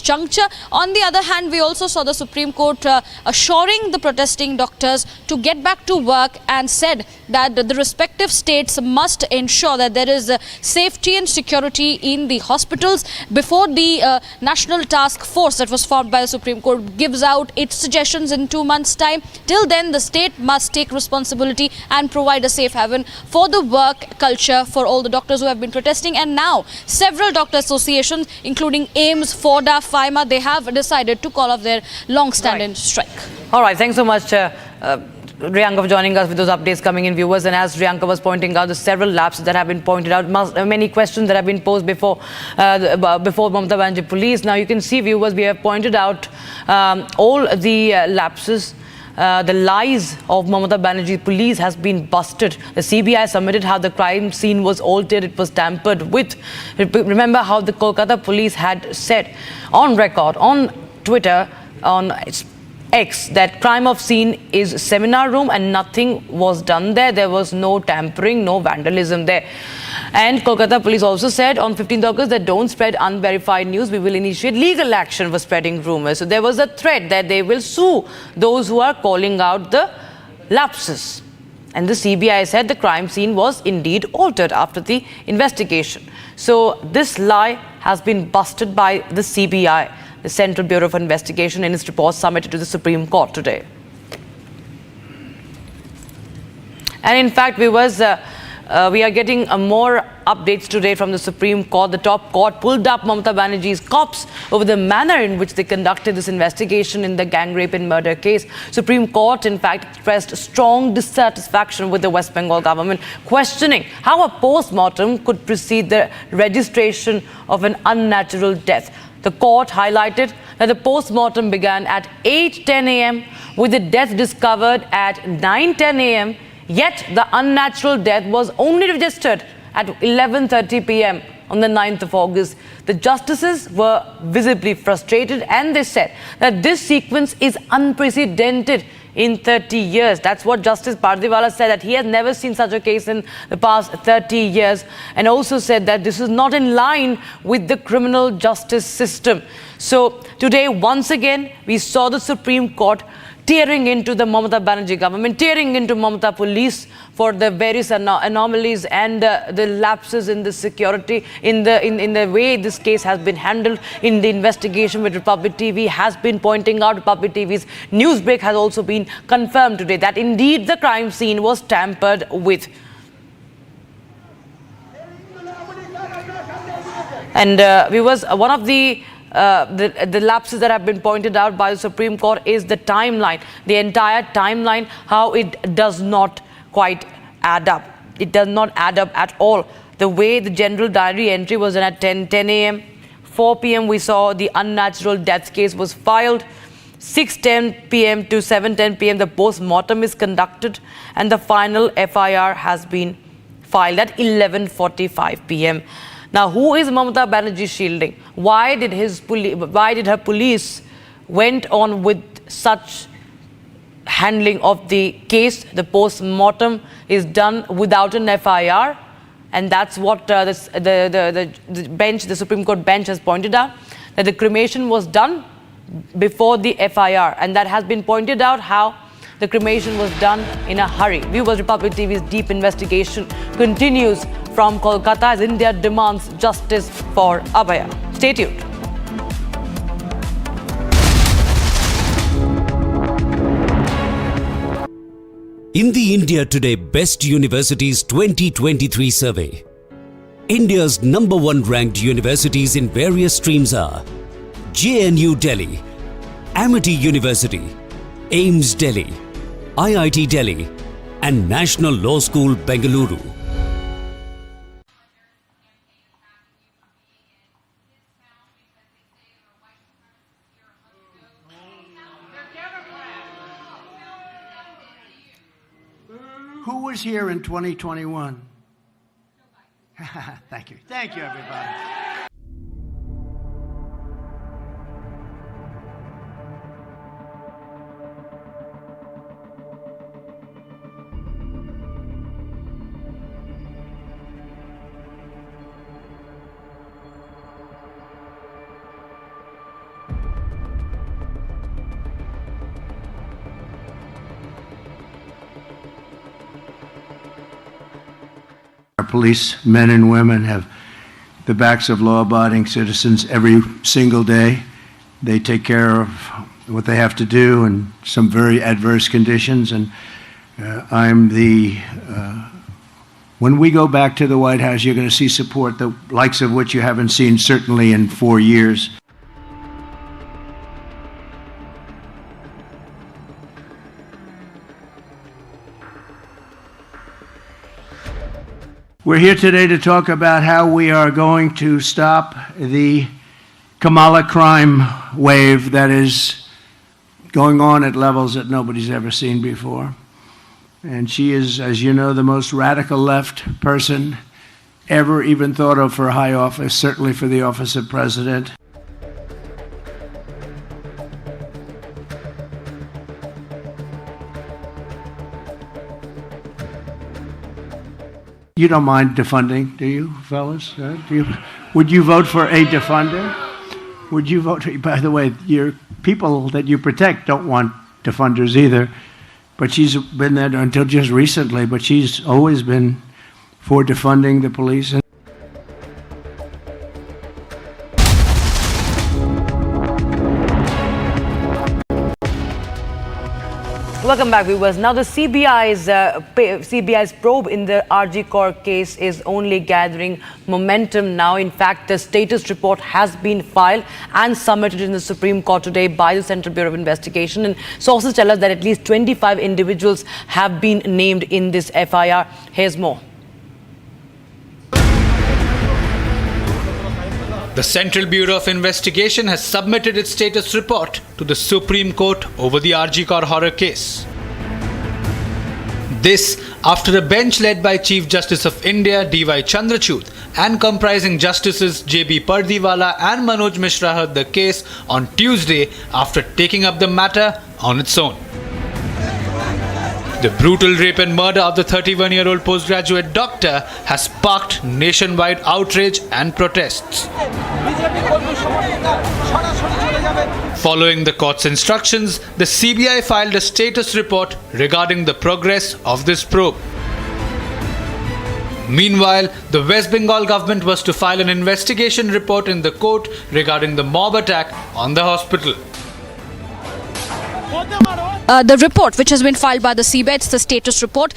juncture. On the other hand, we also saw the Supreme Court assuring the protesting doctors to get back to work, and said that the respective states must ensure that there is safety and security in the hospitals before the National Task Force that was formed by the Supreme Court gives out its suggestions in 2 months' time. Till then, the state must take responsibility and provide a safe haven for the work culture for all the doctors who have been protesting. And now several doctor associations, including AIIMS, FODA, FIMA, they have decided to call off their long-standing strike. All right, thanks so much, Riyanka, for joining us with those updates coming in, viewers. And as Riyanka was pointing out, the several lapses that have been pointed out, many questions that have been posed before Mamata Banerjee police. Now you can see, viewers, we have pointed out all the lapses. The lies of Mamata Banerjee police has been busted. The CBI submitted how the crime scene was altered, it was tampered with. Remember how the Kolkata police had said on record, on Twitter, on X that crime of scene is seminar room and nothing was done there. There was no tampering, no vandalism there. And Kolkata police also said on 15th August that don't spread unverified news. We will initiate legal action for spreading rumors. So there was a threat that they will sue those who are calling out the lapses. And the CBI said the crime scene was indeed altered after the investigation. So this lie has been busted by the CBI, the Central Bureau of Investigation, in its report submitted to the Supreme Court today. And in fact, we are getting more updates today from the Supreme Court. The top court pulled up Mamata Banerjee's cops over the manner in which they conducted this investigation in the gang rape and murder case. Supreme Court, in fact, expressed strong dissatisfaction with the West Bengal government, questioning how a post-mortem could precede the registration of an unnatural death. The court highlighted that the post-mortem began at 8:10 a.m. with the death discovered at 9:10 a.m. Yet the unnatural death was only registered at 11:30 p.m. on the 9th of August. The justices were visibly frustrated and they said that this sequence is unprecedented in 30 years. That's what Justice Pardiwala said, that he has never seen such a case in the past 30 years, and also said that this is not in line with the criminal justice system. So today, once again, we saw the Supreme Court tearing into the Mamata Banerjee government, tearing into Mamata police for the various anomalies and the lapses in the security, in the way this case has been handled in the investigation, with Republic TV has been pointing out. Republic TV's news break has also been confirmed today that indeed the crime scene was tampered with. And one of the lapses that have been pointed out by the Supreme Court is the timeline, the entire timeline, how it does not quite add up. It does not add up at all. The way the general diary entry was done at 10 a.m., 4 p.m. we saw the unnatural death case was filed, 6:10 p.m. to 7:10 p.m. the post-mortem is conducted, and the final FIR has been filed at 11:45 p.m. Now, who is Mamata Banerjee shielding? Why did her police went on with such handling of the case? The post-mortem is done without an FIR, and that's what the bench, the Supreme Court bench, has pointed out, that the cremation was done before the FIR, and that has been pointed out how the cremation was done in a hurry. Viewers, Republic TV's deep investigation continues from Kolkata as India demands justice for Abhaya. Stay tuned. In the India Today Best Universities 2023 survey, India's #1 ranked universities in various streams are JNU Delhi, Amity University, AIIMS Delhi, IIT Delhi, and National Law School, Bengaluru. Who was here in 2021? Thank you. Thank you, everybody. Our police, men and women, have the backs of law-abiding citizens every single day. They take care of what they have to do in some very adverse conditions, and when we go back to the White House, you're going to see support the likes of which you haven't seen certainly in 4 years. We're here today to talk about how we are going to stop the Kamala crime wave that is going on at levels that nobody's ever seen before. And she is, as you know, the most radical left person ever even thought of for a high office, certainly for the office of president. You don't mind defunding, do you, fellas? Would you vote for a defunder? Would you vote? By the way, your people that you protect don't want defunders either. But she's been there until just recently. But she's always been for defunding the police. Welcome back, viewers. Now, the CBI's probe in the RG Kaur case is only gathering momentum now. In fact, the status report has been filed and submitted in the Supreme Court today by the Central Bureau of Investigation. And sources tell us that at least 25 individuals have been named in this FIR. Here's more. The Central Bureau of Investigation has submitted its status report to the Supreme Court over the RG Kaur horror case. This after a bench led by Chief Justice of India D.Y. Chandrachud and comprising Justices J.B. Pardiwala and Manoj Mishra heard the case on Tuesday after taking up the matter on its own. The brutal rape and murder of the 31-year-old postgraduate doctor has sparked nationwide outrage and protests. Following the court's instructions, the CBI filed a status report regarding the progress of this probe. Meanwhile, the West Bengal government was to file an investigation report in the court regarding the mob attack on the hospital. The report which has been filed by the CBI, it's the status report.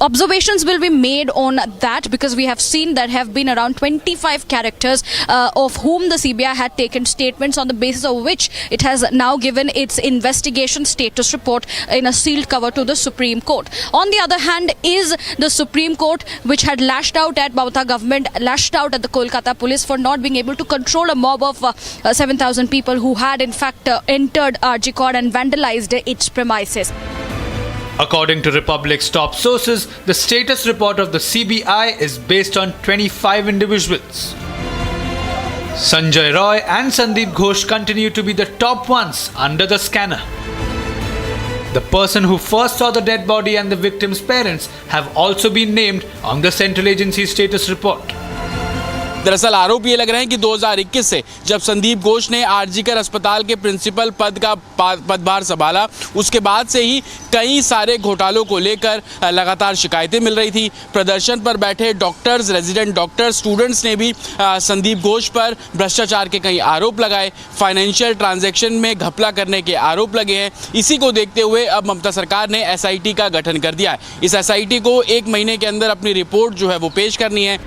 Observations will be made on that because we have seen there have been around 25 characters of whom the CBI had taken statements, on the basis of which it has now given its investigation status report in a sealed cover to the Supreme Court. On the other hand is the Supreme Court, which had lashed out at Mamata government, lashed out at the Kolkata police for not being able to control a mob of 7,000 people who had in fact entered RG Kaur and vandalized its premises. According to Republic's top sources, the status report of the CBI is based on 25 individuals. Sanjay Roy and Sandeep Ghosh continue to be the top ones under the scanner. The person who first saw the dead body and the victim's parents have also been named on the central agency status report. दरअसल आरोप ये लग रहे हैं कि 2021 से जब संदीप घोष ने आरजीकर अस्पताल के प्रिंसिपल पद का पदभार संभाला, उसके बाद से ही कई सारे घोटालों को लेकर लगातार शिकायतें मिल रही थी। प्रदर्शन पर बैठे डॉक्टर्स, रेजिडेंट डॉक्टर्स, स्टूडेंट्स ने भी संदीप घोष पर भ्रष्टाचार के कई आरोप लगाए, फाइनेंशियल ट्रांजैक्शन में घपला करने के आरोप लगे हैं। इसी को देखते हुए अब ममता सरकार ने एसआईटी का गठन कर दिया है। इस एसआईटी को 1 महीने के अंदर अपनी रिपोर्ट जो है वो पेश करनी है।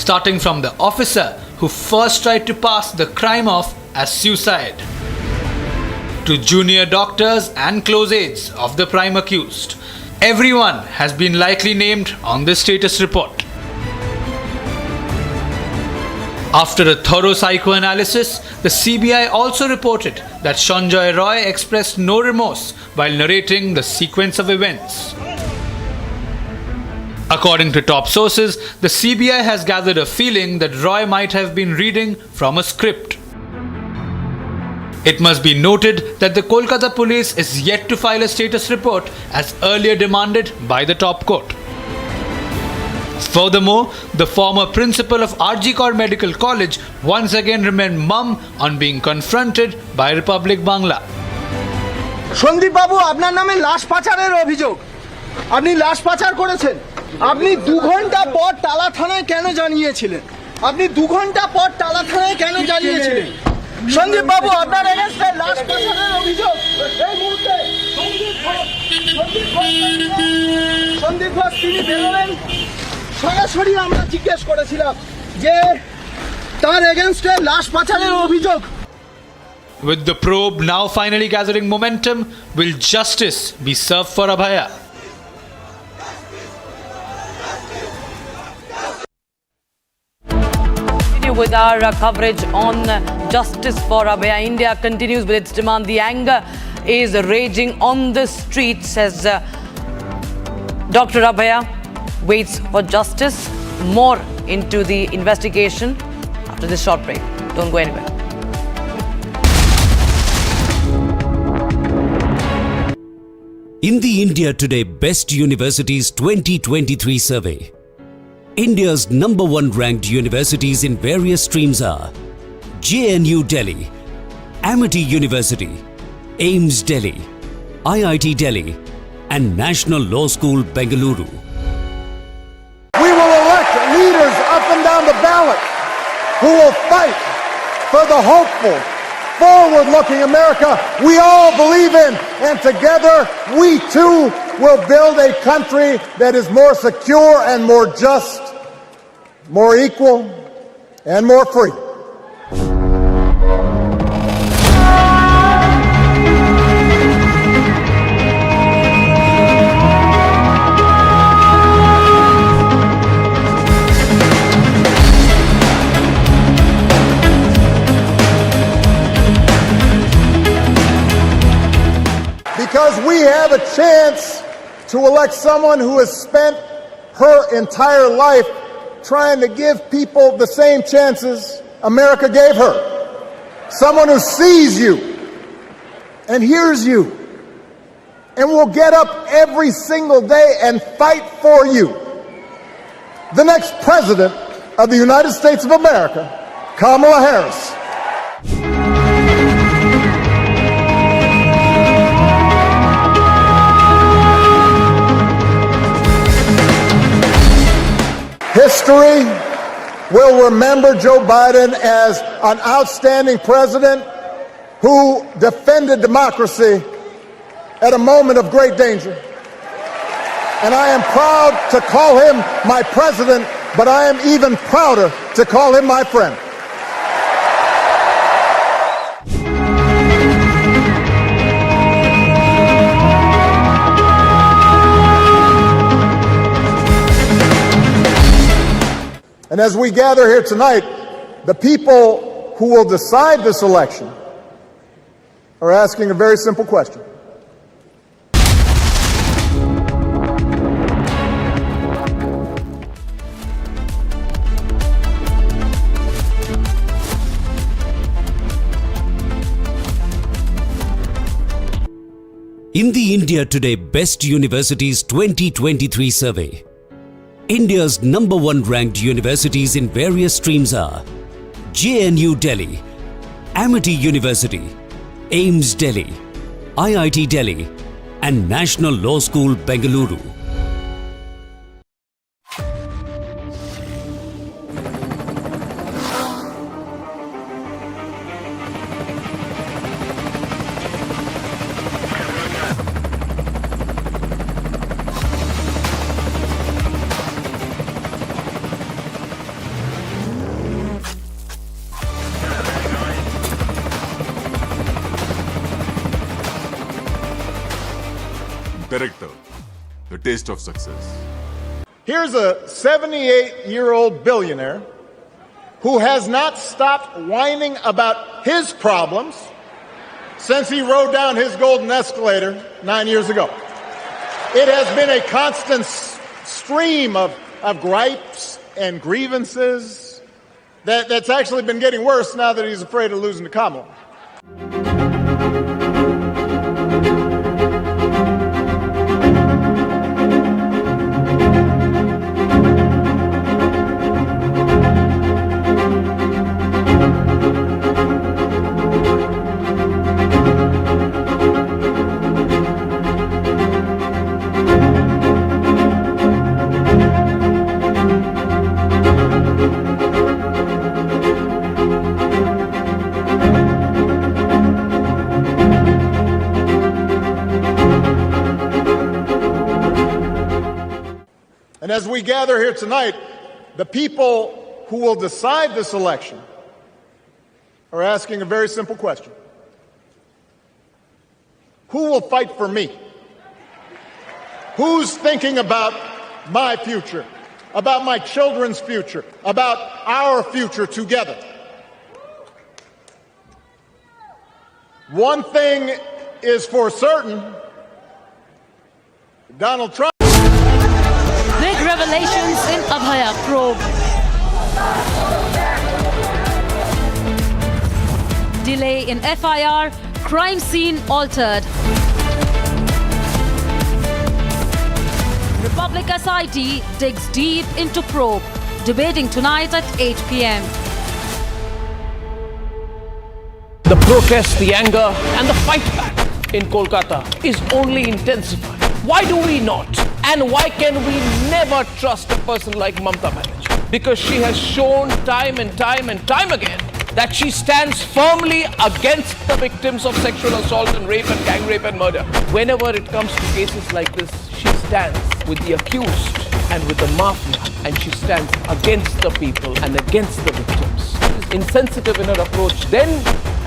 Starting from the officer who first tried to pass the crime off as suicide, to junior doctors and close aides of the prime accused, everyone has been likely named on the status report. After a thorough psychoanalysis, the CBI also reported that Sanjay Roy expressed no remorse while narrating the sequence of events. According to top sources, the CBI has gathered a feeling that Roy might have been reading from a script. It must be noted that the Kolkata police is yet to file a status report as earlier demanded by the top court. Furthermore, the former principal of RG Kaur Medical College once again remained mum on being confronted by Republic Bangla. Sandeep বাবু, আপনার নামে লাশ পাচারের অভিযোগ। আপনি লাশ পাচার করেছেন। আপনি 2 ঘন্টা পর টালা থানায় কেন জানিয়েছিলেন? আপনি 2 ঘন্টা পর টালা থানায় কেন জানিয়েছিলেন? সন্দীপ বাবু, আপনার এগেইনস্টে লাশ পাচারের অভিযোগ এই মুহূর্তে সন্দীপ ঘোষ তিনি বেরোলেন। সরাসরি আমরা জিজ্ঞেস করেছিলাম যে তার এগেইনস্টে লাশ পাচারের অভিযোগ। With the probe now finally gathering momentum, will justice be served for Abhaya? With our coverage on justice for Abhaya, India continues with its demand. The anger is raging on the streets as Dr. Abhaya waits for justice. More into the investigation after this short break. Don't go anywhere. In the India Today Best Universities 2023 survey, India's #1 ranked universities in various streams are JNU Delhi, Amity University, AIIMS Delhi, IIT Delhi, and National Law School Bengaluru. We will elect leaders up and down the ballot who will fight for the hopeful, forward-looking America we all believe in. And together, we too will build a country that is more secure and more just, more equal, and more free. Because we have a chance to elect someone who has spent her entire life trying to give people the same chances America gave her. Someone who sees you and hears you and will get up every single day and fight for you. The next president of the United States of America, Kamala Harris. History will remember Joe Biden as an outstanding president who defended democracy at a moment of great danger. And I am proud to call him my president, but I am even prouder to call him my friend. And as we gather here tonight, the people who will decide this election are asking a very simple question. In the India Today Best Universities 2023 survey, India's #1 ranked universities in various streams are JNU Delhi, Amity University, AIIMS Delhi, IIT Delhi, and National Law School Bengaluru. Director, The Taste of Success. Here's a 78-year-old billionaire who has not stopped whining about his problems since he rode down his golden escalator 9 years ago. It has been a constant stream of gripes and grievances that's actually been getting worse now that he's afraid of losing to Kamala. And as we gather here tonight, the people who will decide this election are asking a very simple question. Who will fight for me? Who's thinking about my future, about my children's future, about our future together? One thing is for certain, Donald Trump. Big revelations in Abhaya probe. Delay in FIR, crime scene altered. Republic SIT digs deep into probe. Debating tonight at 8 p.m. The protest, the anger and the fight back in Kolkata is only intensifying. Why do we not? And why can we never trust a person like Mamata Banerjee? Because she has shown time and time again that she stands firmly against the victims of sexual assault and rape and gang rape and murder. Whenever it comes to cases like this, she stands with the accused and with the mafia, and she stands against the people and against the victims. She's insensitive in her approach then,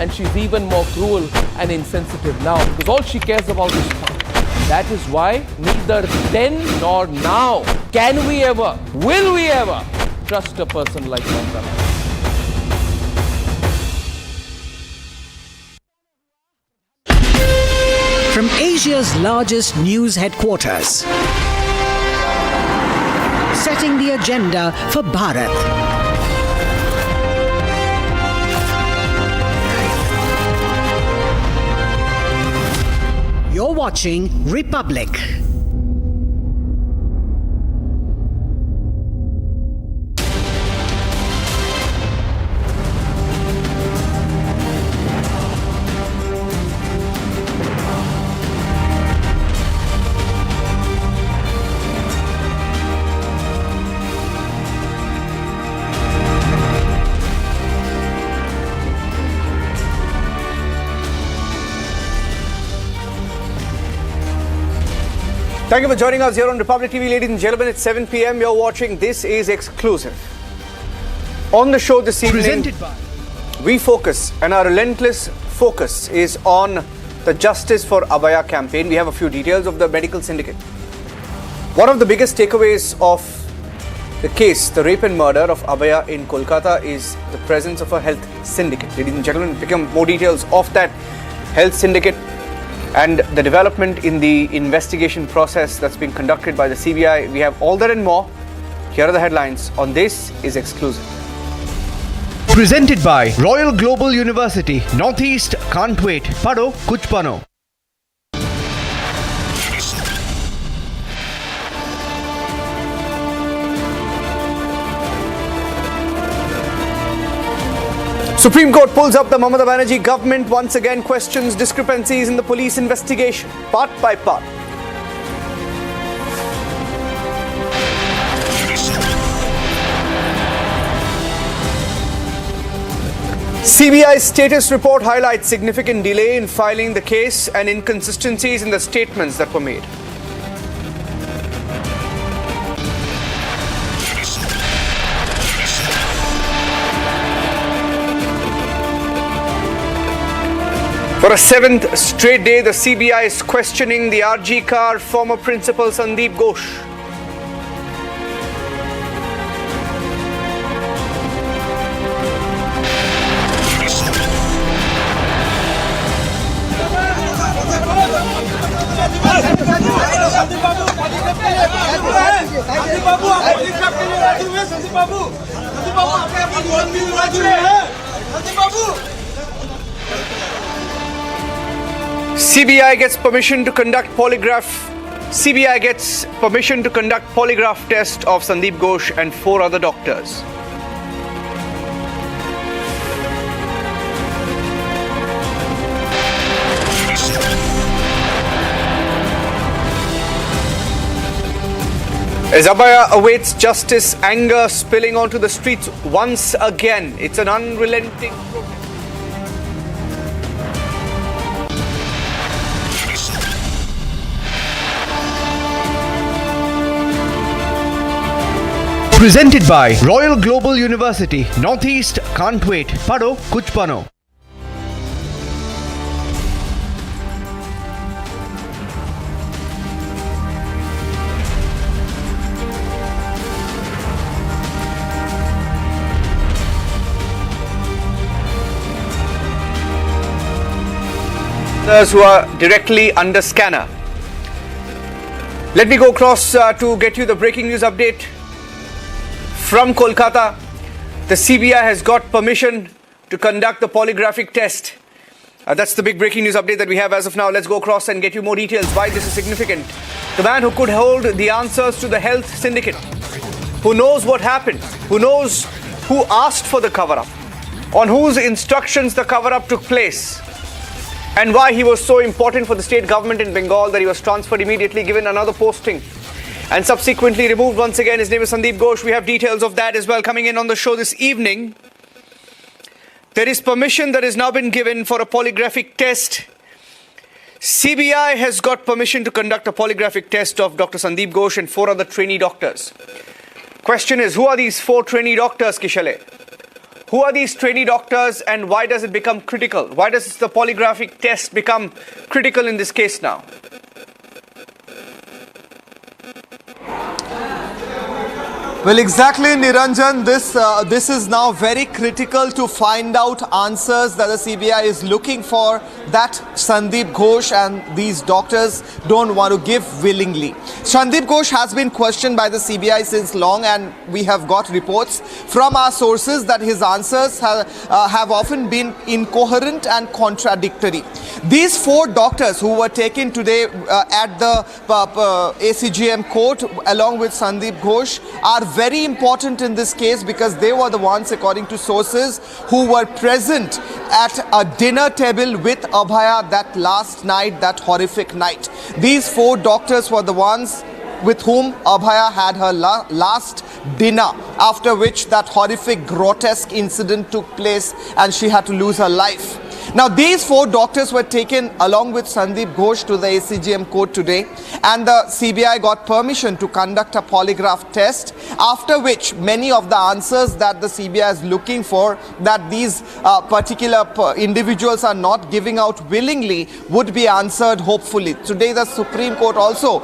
and she's even more cruel and insensitive now, because all she cares about is power. That is why neither then nor now can we ever, will we ever trust a person like Mamata. From Asia's largest news headquarters, setting the agenda for Bharat. You're watching Republic. Thank you for joining us here on Republic TV, ladies and gentlemen. It's 7 p.m. You're watching This Is Exclusive. On the show this evening, we focus, and our relentless focus is on the Justice for Abaya campaign. We have a few details of the medical syndicate. One of the biggest takeaways of the case, the rape and murder of Abaya in Kolkata, is the presence of a health syndicate. Ladies and gentlemen, become more details of that health syndicate and the development in the investigation process that's being conducted by the CBI. We have all that and more. Here are the headlines on This Is Exclusive. Presented by Royal Global University. Northeast can't wait. Pado kuch pano. Supreme Court pulls up the Mamata Banerjee government, once again questions discrepancies in the police investigation, part by part. CBI status report highlights significant delay in filing the case and inconsistencies in the statements that were made. For a seventh straight day, the CBI is questioning the RG car former principal Sandeep Ghosh. CBI gets permission to conduct polygraph. CBI gets permission to conduct polygraph test of Sandeep Ghosh and 4 other doctors. As Abaya awaits justice, anger spilling onto the streets once again. It's an unrelenting protest. Presented by Royal Global University. Northeast can't wait. Pado kuch pano. Those who are directly under scanner. Let me go across to get you the breaking news update from Kolkata. The CBI has got permission to conduct the polygraphic test. That's the big breaking news update that we have as of now. Let's go across and get you more details why this is significant. The man who could hold the answers to the health syndicate, who knows what happened, who knows who asked for the cover-up, on whose instructions the cover-up took place, and why he was so important for the state government in Bengal that he was transferred immediately, given another posting, and subsequently removed once again. His name is Sandeep Ghosh. We have details of that as well coming in on the show this evening. There is permission that has now been given for a polygraphic test. CBI has got permission to conduct a polygraphic test of Dr. Sandeep Ghosh and 4 other trainee doctors. Question is, who are these 4 trainee doctors, Kishale? Who are these trainee doctors and why does it become critical? Why does the polygraphic test become critical in this case now? Well, exactly, Niranjan. This is now very critical to find out answers that the CBI is looking for that Sandeep Ghosh and these doctors don't want to give willingly. Sandeep Ghosh has been questioned by the CBI since long, and we have got reports from our sources that his answers have often been incoherent and contradictory. These 4 doctors who were taken today at the ACGM court along with Sandeep Ghosh are very important in this case because they were the ones, according to sources, who were present at a dinner table with Abhaya that last night, that horrific night. These 4 doctors were the ones with whom Abhaya had her last dinner, after which that horrific, grotesque incident took place and she had to lose her life. Now, these 4 doctors were taken along with Sandeep Ghosh to the ACGM court today, and the CBI got permission to conduct a polygraph test, after which many of the answers that the CBI is looking for, that these particular individuals are not giving out willingly, would be answered hopefully. Today, the Supreme Court also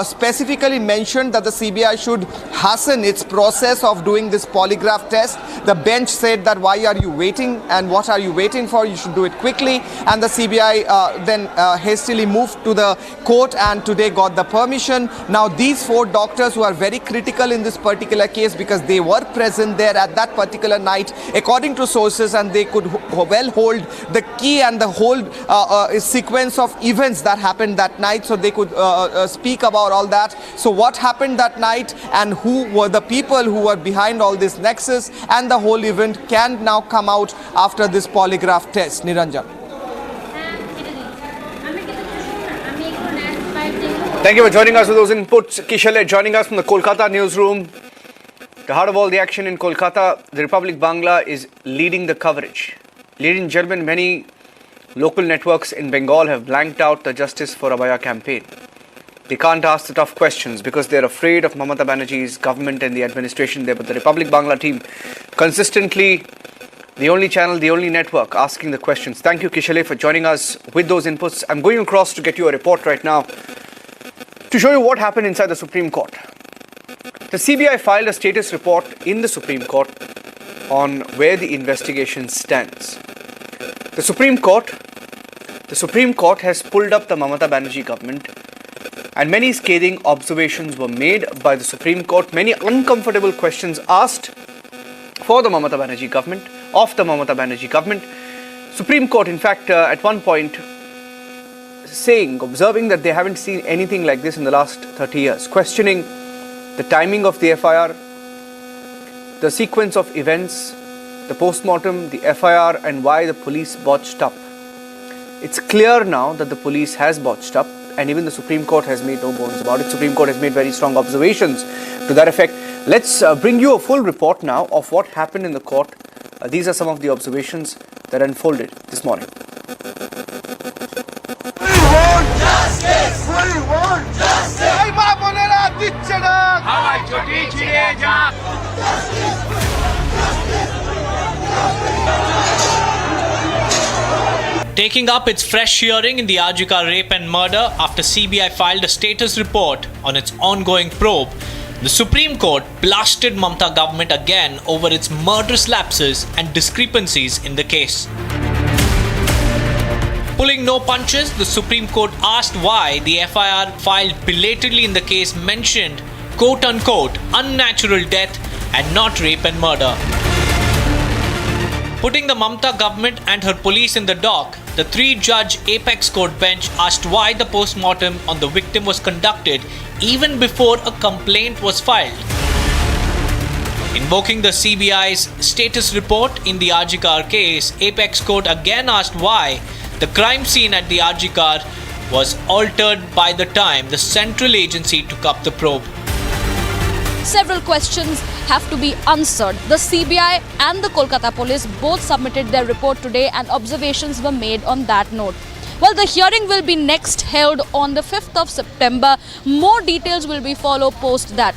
specifically mentioned that the CBI should hasten its process of doing this polygraph test. The bench said that why are you waiting and what are you waiting for? You should do it quickly, and the CBI then hastily moved to the court and today got the permission. Now these 4 doctors who are very critical in this particular case because they were present there at that particular night, according to sources, and they could well hold the key and the whole sequence of events that happened that night, so they could speak about all that. So what happened that night and who were the people who were behind all this nexus and the whole event can now come out after this polygraph test. Niranjan. Thank you for joining us with those inputs. Kishale joining us from the Kolkata newsroom. The heart of all the action in Kolkata, the Republic Bangla is leading the coverage. Ladies and gentlemen, many local networks in Bengal have blanked out the Justice for Abhaya campaign. They can't ask the tough questions because they're afraid of Mamata Banerjee's government and the administration there. But the Republic Bangla team consistently the only channel, the only network asking the questions. Thank you, Kishale, for joining us with those inputs. I'm going across to get you a report right now to show you what happened inside the Supreme Court. The CBI filed a status report in the Supreme Court on where the investigation stands. The Supreme Court has pulled up the Mamata Banerjee government, and many scathing observations were made by the Supreme Court. Many uncomfortable questions asked for the Mamata Banerjee government, of the Mamata Banerjee government. Supreme Court, in fact, at one point observing that they haven't seen anything like this in the last 30 years, questioning the timing of the FIR, the sequence of events, the post-mortem, the FIR, and why the police botched up. It's clear now that the police has botched up, and even the Supreme Court has made no bones about it. Supreme Court has made very strong observations to that effect. Let's bring you a full report now of what happened in the court. These are some of the observations that unfolded this morning. Taking up its fresh hearing in the Arjika rape and murder after CBI filed a status report on its ongoing probe, the Supreme Court blasted Mamata government again over its murderous lapses and discrepancies in the case. Pulling no punches, the Supreme Court asked why the FIR filed belatedly in the case mentioned quote-unquote unnatural death and not rape and murder. Putting the Mamata government and her police in the dock, the 3-judge Apex Court bench asked why the post-mortem on the victim was conducted even before a complaint was filed. Invoking the CBI's status report in the RG car case, Apex Court again asked why the crime scene at the RG car was altered by the time the central agency took up the probe. Several questions have to be answered. The CBI and the Kolkata police both submitted their report today and observations were made on that note. Well, the hearing will be next held on the 5th of September. More details will be followed post that.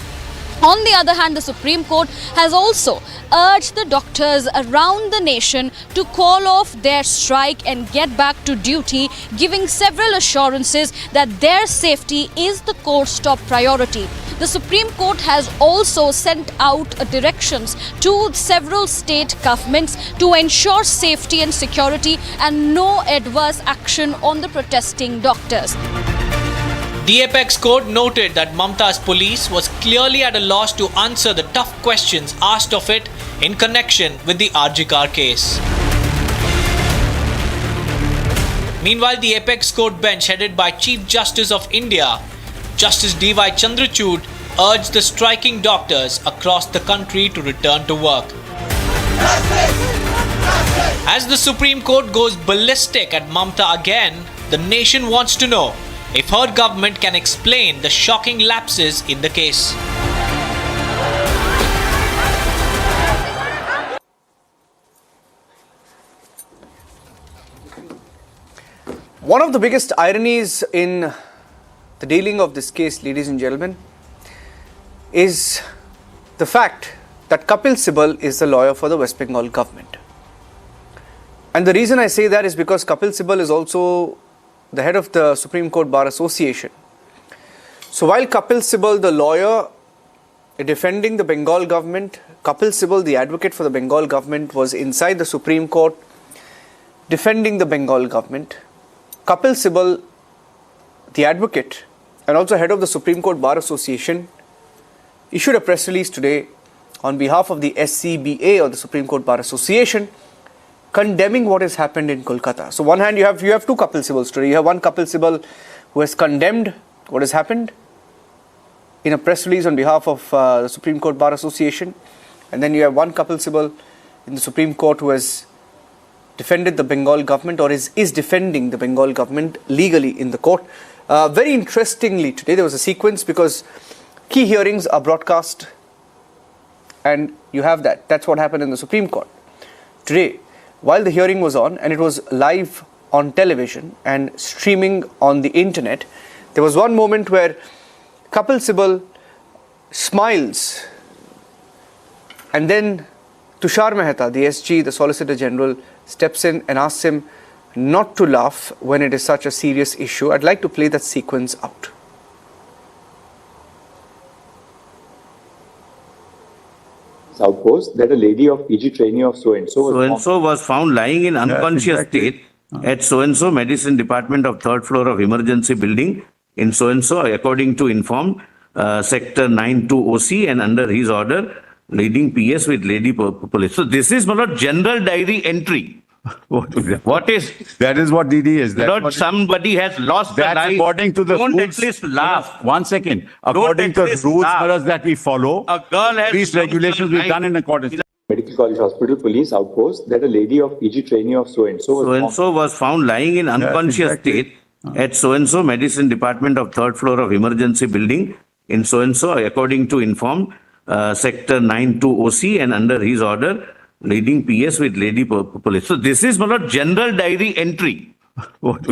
On the other hand, the Supreme Court has also urged the doctors around the nation to call off their strike and get back to duty, giving several assurances that their safety is the court's top priority. The Supreme Court has also sent out directions to several state governments to ensure safety and security and no adverse action on the protesting doctors. The Apex Court noted that Mamata's police was clearly at a loss to answer the tough questions asked of it in connection with the RG car case. Meanwhile, the Apex Court bench headed by Chief Justice of India, Justice D.Y. Chandrachud, urged the striking doctors across the country to return to work. As the Supreme Court goes ballistic at Mamata again, the nation wants to know if her government can explain the shocking lapses in the case. One of the biggest ironies in the dealing of this case, ladies and gentlemen, is the fact that Kapil Sibal is the lawyer for the West Bengal government. And the reason I say that is because Kapil Sibal is also the head of the Supreme Court Bar Association. So while Kapil Sibal, the lawyer defending the Bengal government, Kapil Sibal, the advocate for the Bengal government, was inside the Supreme Court defending the Bengal government, Kapil Sibal, the advocate and also head of the Supreme Court Bar Association, issued a press release today on behalf of the SCBA, or the Supreme Court Bar Association, condemning what has happened in Kolkata. So one hand you have two Kapil Sibals today. You have one Kapil Sibal who has condemned what has happened in a press release on behalf of the Supreme Court Bar Association, and then you have one Kapil Sibal in the Supreme Court who has defended the Bengal government, or is defending the Bengal government legally in the court. Very interestingly today there was a sequence because key hearings are broadcast and you have that's what happened in the Supreme Court today. While the hearing was on and it was live on television and streaming on the internet, there was one moment where Kapil Sibal smiles and then Tushar Mehta, the SG, the Solicitor General, steps in and asks him not to laugh when it is such a serious issue. I'd like to play that sequence out. Outpost that a lady of PG trainee of so-and-so was found lying in unconscious state at so-and-so medicine department of 3rd floor of emergency building in so-and-so, according to informed sector 92 OC and under his order leading PS with lady police. So this is not general diary entry. What is that? Is what DD is. Not somebody has lost their life. According to the don't rules. At least laugh. 1 second. According to the rules that we follow, a girl has these regulations we've done in accordance. Medical College Hospital Police outpost that a lady of PG trainee of so-and-so was found lying in unconscious state at so-and-so medicine department of 3rd floor of emergency building in so-and-so, according to informed sector 92 OC and under his order leading PS with lady police. So this is not general diary entry. What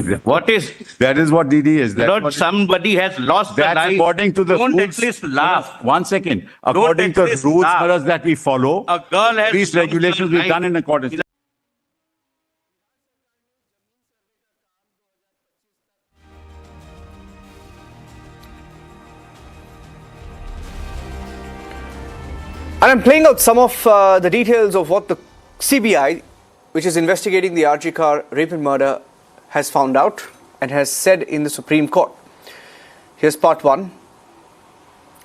is that? Is what DD is. Not somebody has lost their life. According to the don't rules. At least laugh. 1 second. According to the rules that we follow, a girl has these regulations we've done in accordance. And I'm playing out some of the details of what the CBI, which is investigating the RG car rape and murder, has found out and has said in the Supreme Court. Here's part 1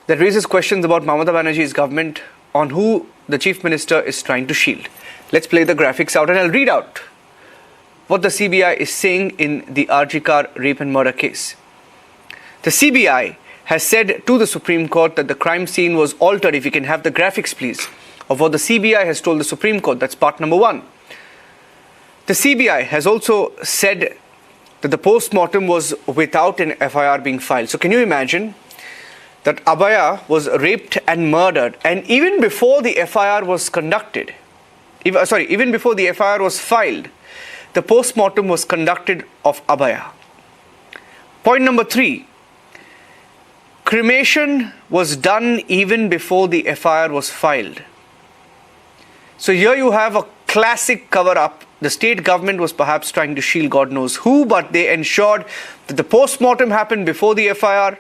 that raises questions about Mamata Banerjee's government on who the Chief Minister is trying to shield. Let's play the graphics out and I'll read out what the CBI is saying in the RG Kar rape and murder case. The CBI has said to the Supreme Court that the crime scene was altered. If you can have the graphics, please, of what the CBI has told the Supreme Court. That's part number one. The CBI has also said that the post-mortem was without an FIR being filed. So can you imagine that Abaya was raped and murdered, and even before the FIR was conducted, even before the FIR was filed, the post-mortem was conducted of Abaya. Point number 3. Cremation was done even before the FIR was filed. So here you have a classic cover-up. The state government was perhaps trying to shield God knows who, but they ensured that the post-mortem happened before the FIR,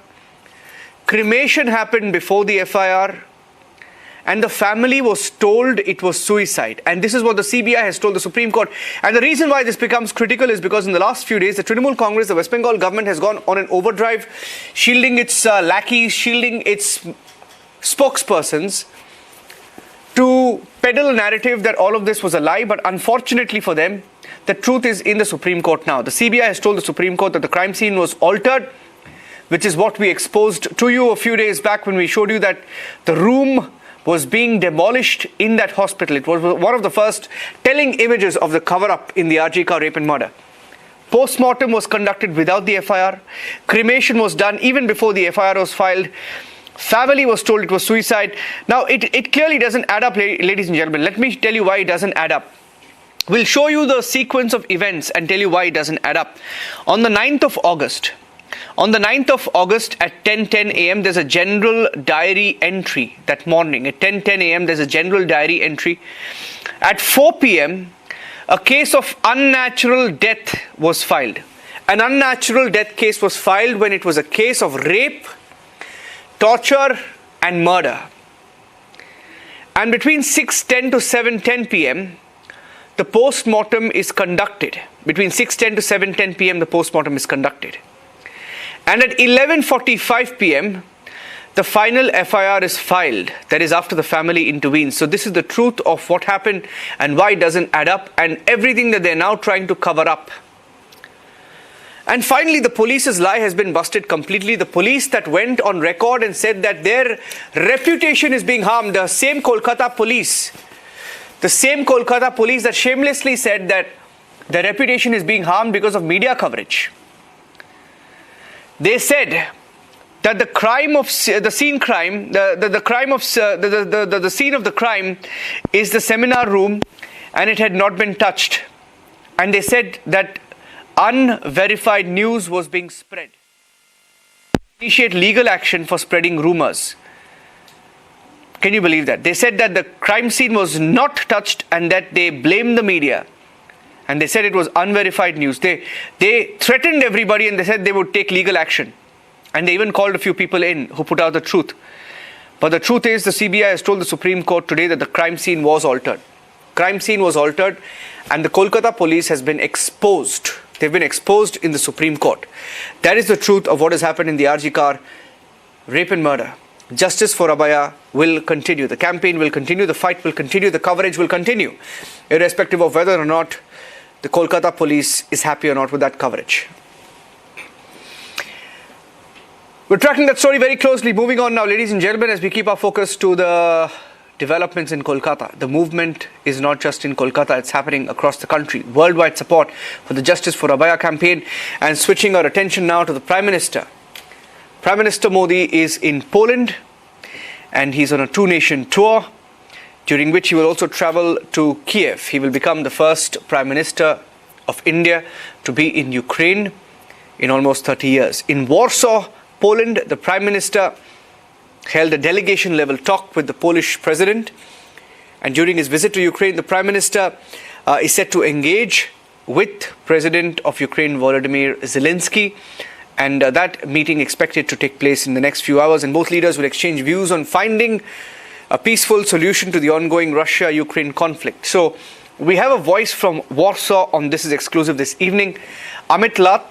cremation happened before the FIR, and the family was told it was suicide. And this is what the CBI has told the Supreme Court. And the reason why this becomes critical is because in the last few days, the Trinamool Congress, the West Bengal government has gone on an overdrive, shielding its lackeys, shielding its spokespersons, to peddle a narrative that all of this was a lie. But unfortunately for them, the truth is in the Supreme Court now. The CBI has told the Supreme Court that the crime scene was altered, which is what we exposed to you a few days back when we showed you that the room was being demolished in that hospital. It was one of the first telling images of the cover-up in the RG Kar rape and murder. Post-mortem was conducted without the FIR. Cremation was done even before the FIR was filed. Family was told it was suicide. Now, it clearly doesn't add up, ladies and gentlemen. Let me tell you why it doesn't add up. We'll show you the sequence of events and tell you why it doesn't add up. On the 9th of August at 10:10 a.m., there's a general diary entry that morning. At 10:10 a.m., there's a general diary entry. At 4 p.m., a case of unnatural death was filed. An unnatural death case was filed when it was a case of rape, torture and murder. And between 6:10 to 7:10 p.m., the post-mortem is conducted. Between 6:10 to 7:10 p.m., the post-mortem is conducted. And at 11:45 p.m., the final FIR is filed. That is after the family intervenes. So this is the truth of what happened and why it doesn't add up and everything that they're now trying to cover up. And finally, the police's lie has been busted completely. The police that went on record and said that their reputation is being harmed, the same Kolkata police that shamelessly said that their reputation is being harmed because of media coverage. They said that the scene of the crime is the seminar room and it had not been touched. And they said that unverified news was being spread. Initiate legal action for spreading rumors. Can you believe that? They said that the crime scene was not touched and that they blamed the media. And they said it was unverified news. They threatened everybody and they said they would take legal action. And they even called a few people in who put out the truth. But the truth is the CBI has told the Supreme Court today that the crime scene was altered. Crime scene was altered and the Kolkata police has been exposed. They've been exposed in the Supreme Court. That is the truth of what has happened in the RG Kar rape and murder. Justice for Abaya will continue. The campaign will continue. The fight will continue. The coverage will continue, irrespective of whether or not the Kolkata police is happy or not with that coverage. We're tracking that story very closely. Moving on now, ladies and gentlemen, as we keep our focus to the developments in Kolkata. The movement is not just in Kolkata, it's happening across the country. Worldwide support for the Justice for Abaya campaign. And switching our attention now to the Prime Minister. Prime Minister Modi is in Poland and he's on a two-nation tour, during which he will also travel to Kiev. He will become the first Prime Minister of India to be in Ukraine in almost 30 years. In Warsaw, Poland, the Prime Minister held a delegation-level talk with the Polish President. And during his visit to Ukraine, the Prime Minister is set to engage with President of Ukraine, Volodymyr Zelensky. And that meeting expected to take place in the next few hours. And both leaders will exchange views on finding a peaceful solution to the ongoing Russia-Ukraine conflict. So we have a voice from Warsaw on This Is Exclusive this evening. Amit Lat.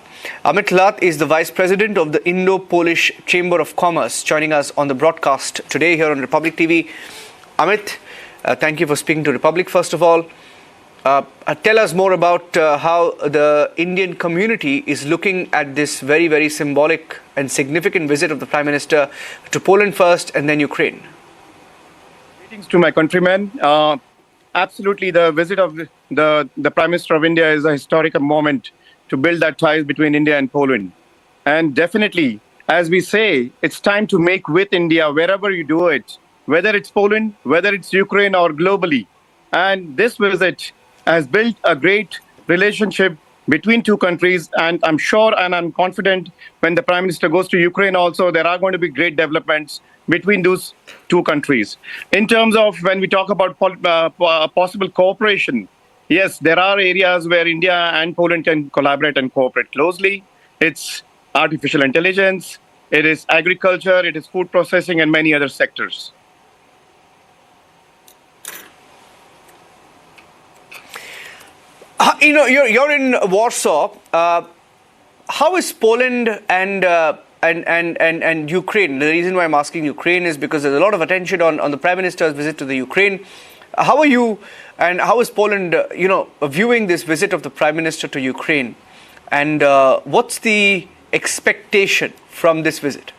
Amit Lat is the Vice President of the Indo-Polish Chamber of Commerce, joining us on the broadcast today here on Republic TV. Amit, thank you for speaking to Republic, first of all. tell us more about how the Indian community is looking at this very, very symbolic and significant visit of the Prime Minister to Poland first and then Ukraine. Greetings to my countrymen. Absolutely, the visit of the Prime Minister of India is a historical moment to build that ties between India and Poland. And definitely, as we say, it's time to make with India wherever you do it, whether it's Poland, whether it's Ukraine or globally. And this visit has built a great relationship between two countries. And I'm sure and I'm confident when the Prime Minister goes to Ukraine also, there are going to be great developments between those two countries. In terms of when we talk about possible cooperation, yes, there are areas where India and Poland can collaborate and cooperate closely. It's artificial intelligence, it is agriculture, it is food processing and many other sectors. You're in Warsaw. How is Poland and Ukraine? The reason why I'm asking Ukraine is because there's a lot of attention on the Prime Minister's visit to the Ukraine. How are you and how is Poland, viewing this visit of the Prime Minister to Ukraine? And what's the expectation from this visit?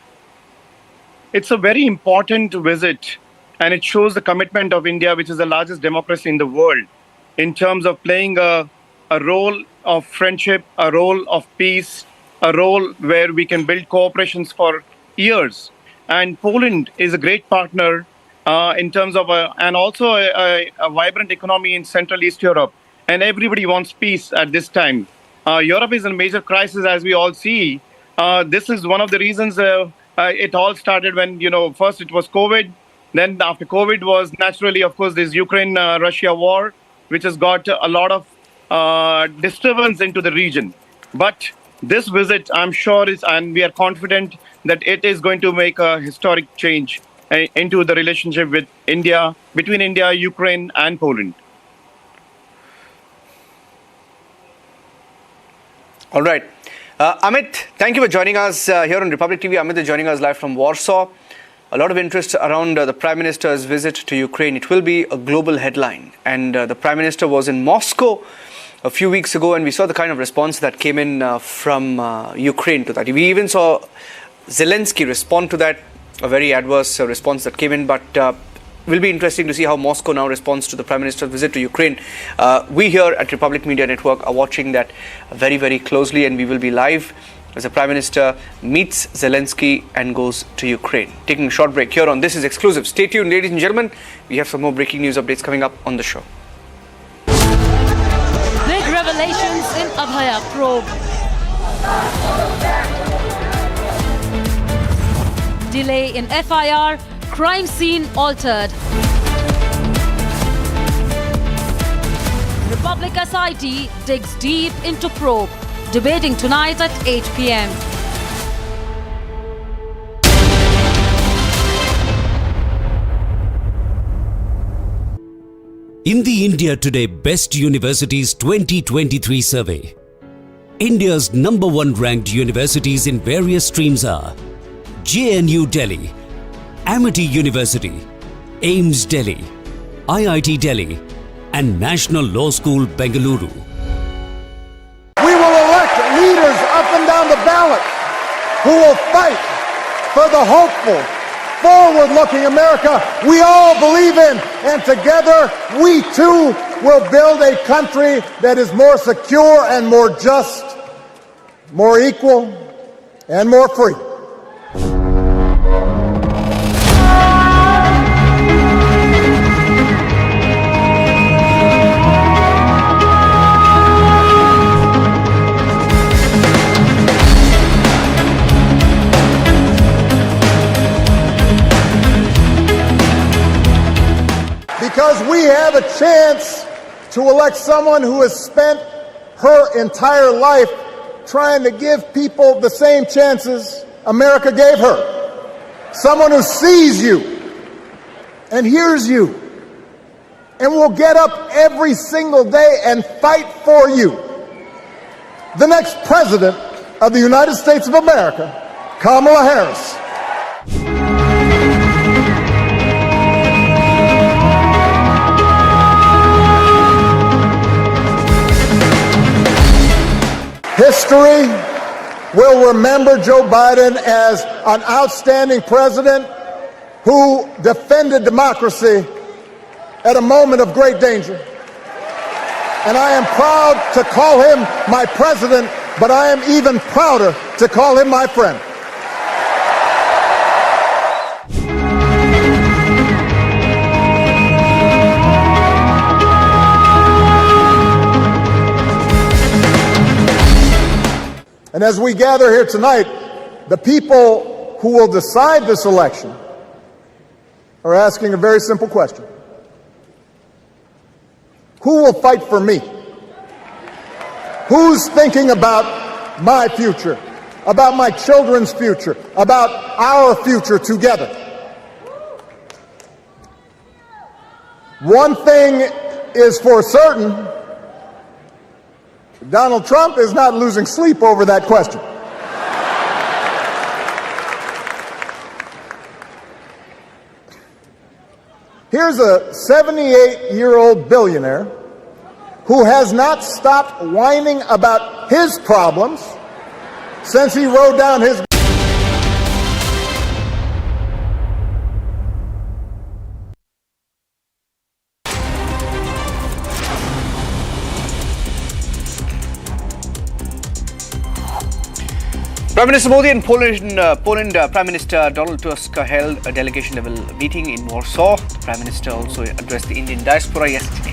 It's a very important visit and it shows the commitment of India, which is the largest democracy in the world, in terms of playing a role of friendship, a role of peace, a role where we can build cooperations for years. And Poland is a great partner in terms of and also a vibrant economy in Central East Europe. And everybody wants peace at this time. Europe is in a major crisis, as we all see. This is one of the reasons it all started when, first it was COVID. Then after COVID was naturally, of course, this Ukraine-Russia war, which has got a lot of disturbance into the region. But this visit, I'm sure, and we are confident that it is going to make a historic change into the relationship with India, between India, Ukraine, and Poland. All right. Amit, thank you for joining us here on Republic TV. Amit is joining us live from Warsaw. A lot of interest around the Prime Minister's visit to Ukraine. It will be a global headline. And the Prime Minister was in Moscow a few weeks ago, and we saw the kind of response that came in from Ukraine to that. We even saw Zelensky respond to that, a very adverse response that came in. But will be interesting to see how Moscow now responds to the Prime Minister's visit to Ukraine. We here at Republic Media Network are watching that very, very closely, and we will be live as the Prime Minister meets Zelensky and goes to Ukraine. Taking a short break here on This Is Exclusive. Stay tuned, ladies and gentlemen. We have some more breaking news updates coming up on the show. Big revelations in Abhaya probe. Delay in FIR, crime scene altered. Republic SIT digs deep into probe. Debating tonight at 8 p.m. In the India Today Best Universities 2023 survey, India's #1 ranked universities in various streams are JNU Delhi, Amity University, AIIMS Delhi, IIT Delhi, and National Law School Bengaluru. We will elect leaders up and down the ballot who will fight for the hopeful, forward-looking America we all believe in. And together, we too will build a country that is more secure and more just, more equal, and more free. Because we have a chance to elect someone who has spent her entire life trying to give people the same chances America gave her. Someone who sees you and hears you and will get up every single day and fight for you. The next President of the United States of America, Kamala Harris. History will remember Joe Biden as an outstanding president who defended democracy at a moment of great danger. And I am proud to call him my president, but I am even prouder to call him my friend. And as we gather here tonight, the people who will decide this election are asking a very simple question. Who will fight for me? Who's thinking about my future, about my children's future, about our future together? One thing is for certain, Donald Trump is not losing sleep over that question. Here's a 78-year-old billionaire who has not stopped whining about his problems since he rode down his... Prime Minister Modi and Poland Prime Minister Donald Tusk held a delegation-level meeting in Warsaw. The Prime Minister also addressed the Indian diaspora yesterday.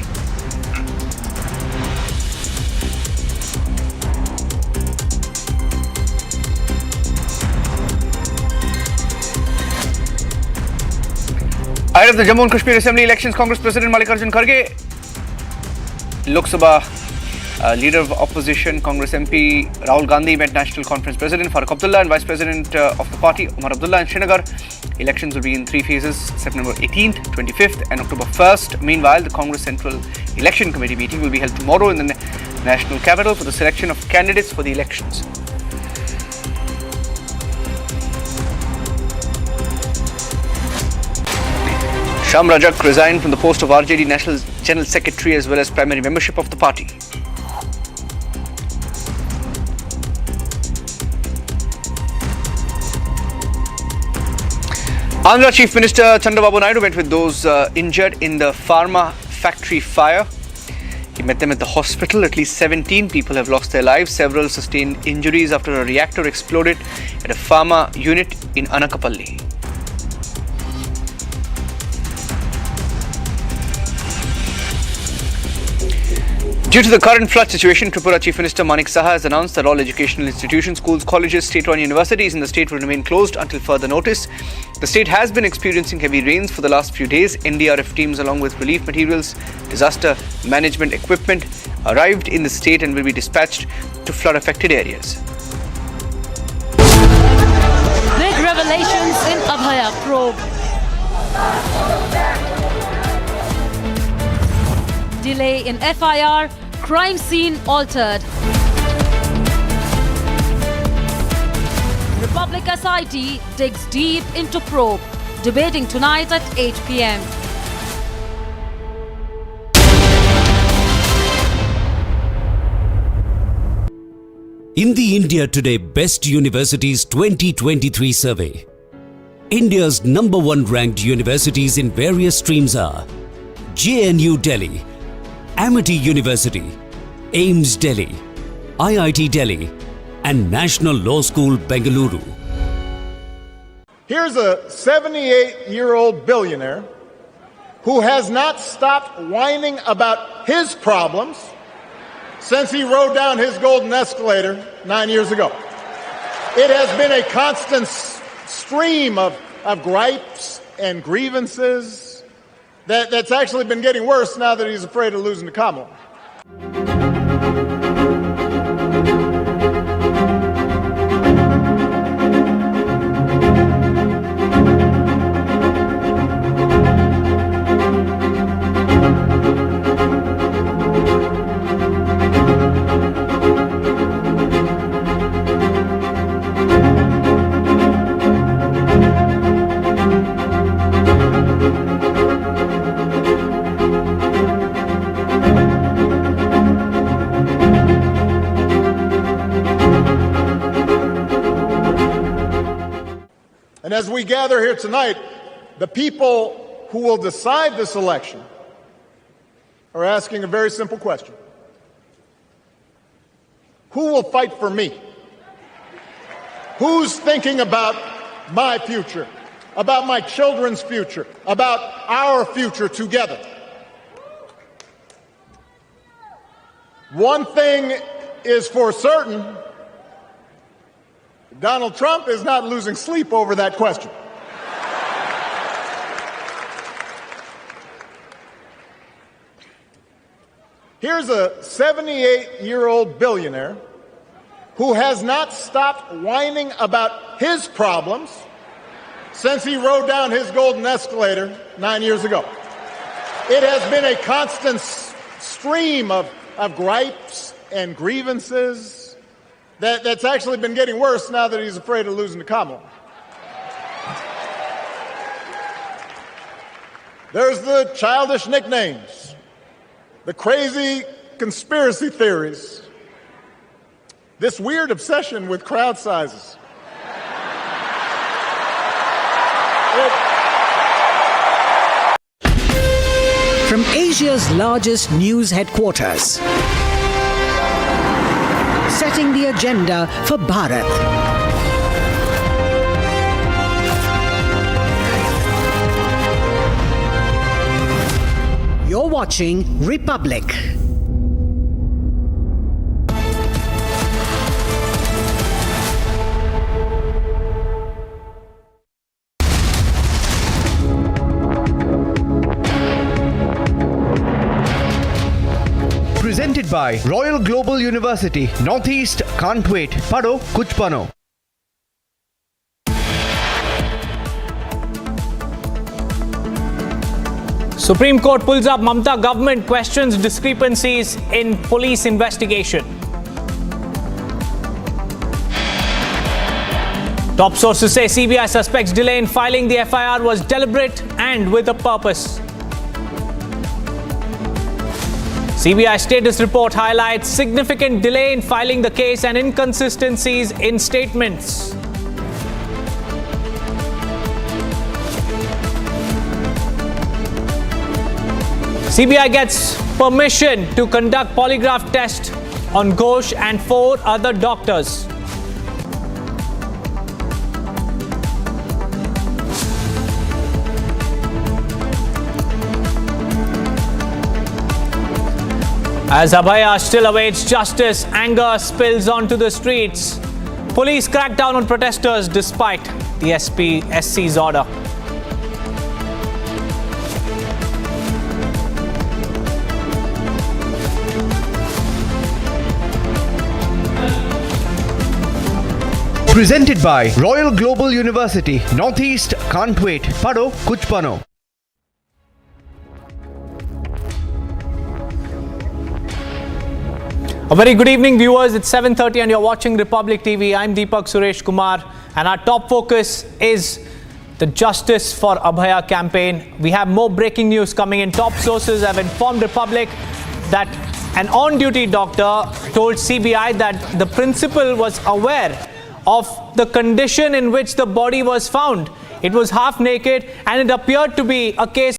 Ahead of the Jammu and Kashmir Assembly elections, Congress President Mallikarjun Kharge, Lok Sabha Leader of Opposition Congress MP Rahul Gandhi met National Conference President Farooq Abdullah and Vice President of the party Umar Abdullah in Srinagar. Elections will be in three phases: September 18th, 25th and October 1st. Meanwhile, the Congress Central Election Committee meeting will be held tomorrow in the national capital for the selection of candidates for the elections. Sham Rajak resigned from the post of RJD National General Secretary as well as primary membership of the party. Andhra Chief Minister Chandrababu Naidu met with those injured in the pharma factory fire. He met them at the hospital. At least 17 people have lost their lives. Several sustained injuries after a reactor exploded at a pharma unit in Anakapalli. Due to the current flood situation, Tripura Chief Minister Manik Saha has announced that all educational institutions, schools, colleges, state-run universities in the state will remain closed until further notice. The state has been experiencing heavy rains for the last few days. NDRF teams along with relief materials, disaster management equipment arrived in the state and will be dispatched to flood-affected areas. Big revelations in Abhaya probe. Delay in FIR, crime scene altered. Republic SIT digs deep into probe, debating tonight at 8 p.m. In the India Today Best Universities 2023 survey, India's #1 ranked universities in various streams are JNU Delhi, Amity University, AIIMS Delhi, IIT Delhi, and National Law School Bengaluru. Here's a 78-year-old billionaire who has not stopped whining about his problems since he rode down his golden escalator 9 years ago. It has been a constant stream of gripes and grievances that's actually been getting worse now that he's afraid of losing to Kamala. And as we gather here tonight, the people who will decide this election are asking a very simple question. Who will fight for me? Who's thinking about my future, about my children's future, about our future together? One thing is for certain, Donald Trump is not losing sleep over that question. Here's a 78-year-old billionaire who has not stopped whining about his problems since he rode down his golden escalator 9 years ago. It has been a constant stream of gripes and grievances that's actually been getting worse now that he's afraid of losing to Kamala. There's the childish nicknames, the crazy conspiracy theories, this weird obsession with crowd sizes. From Asia's largest news headquarters, setting the agenda for Bharat. You're watching Republic. Presented by Royal Global University. Northeast can't wait. Pado kuch pano. Supreme Court pulls up Mamata government questions discrepancies in police investigation. Top sources say CBI suspects delay in filing the FIR was deliberate and with a purpose. CBI status report highlights significant delay in filing the case and inconsistencies in statements. CBI gets permission to conduct polygraph test on Ghosh and 4 other doctors. As Abhaya still awaits justice, anger spills onto the streets. Police crack down on protesters despite the SC's order. Presented by Royal Global University. Northeast can't wait. Pado kuch pano. A very good evening, viewers. It's 7:30 and you're watching Republic TV. I'm Deepak Suresh Kumar and our top focus is the Justice for Abhaya campaign. We have more breaking news coming in. Top sources have informed Republic that an on-duty doctor told CBI that the principal was aware of the condition in which the body was found. It was half naked and it appeared to be a case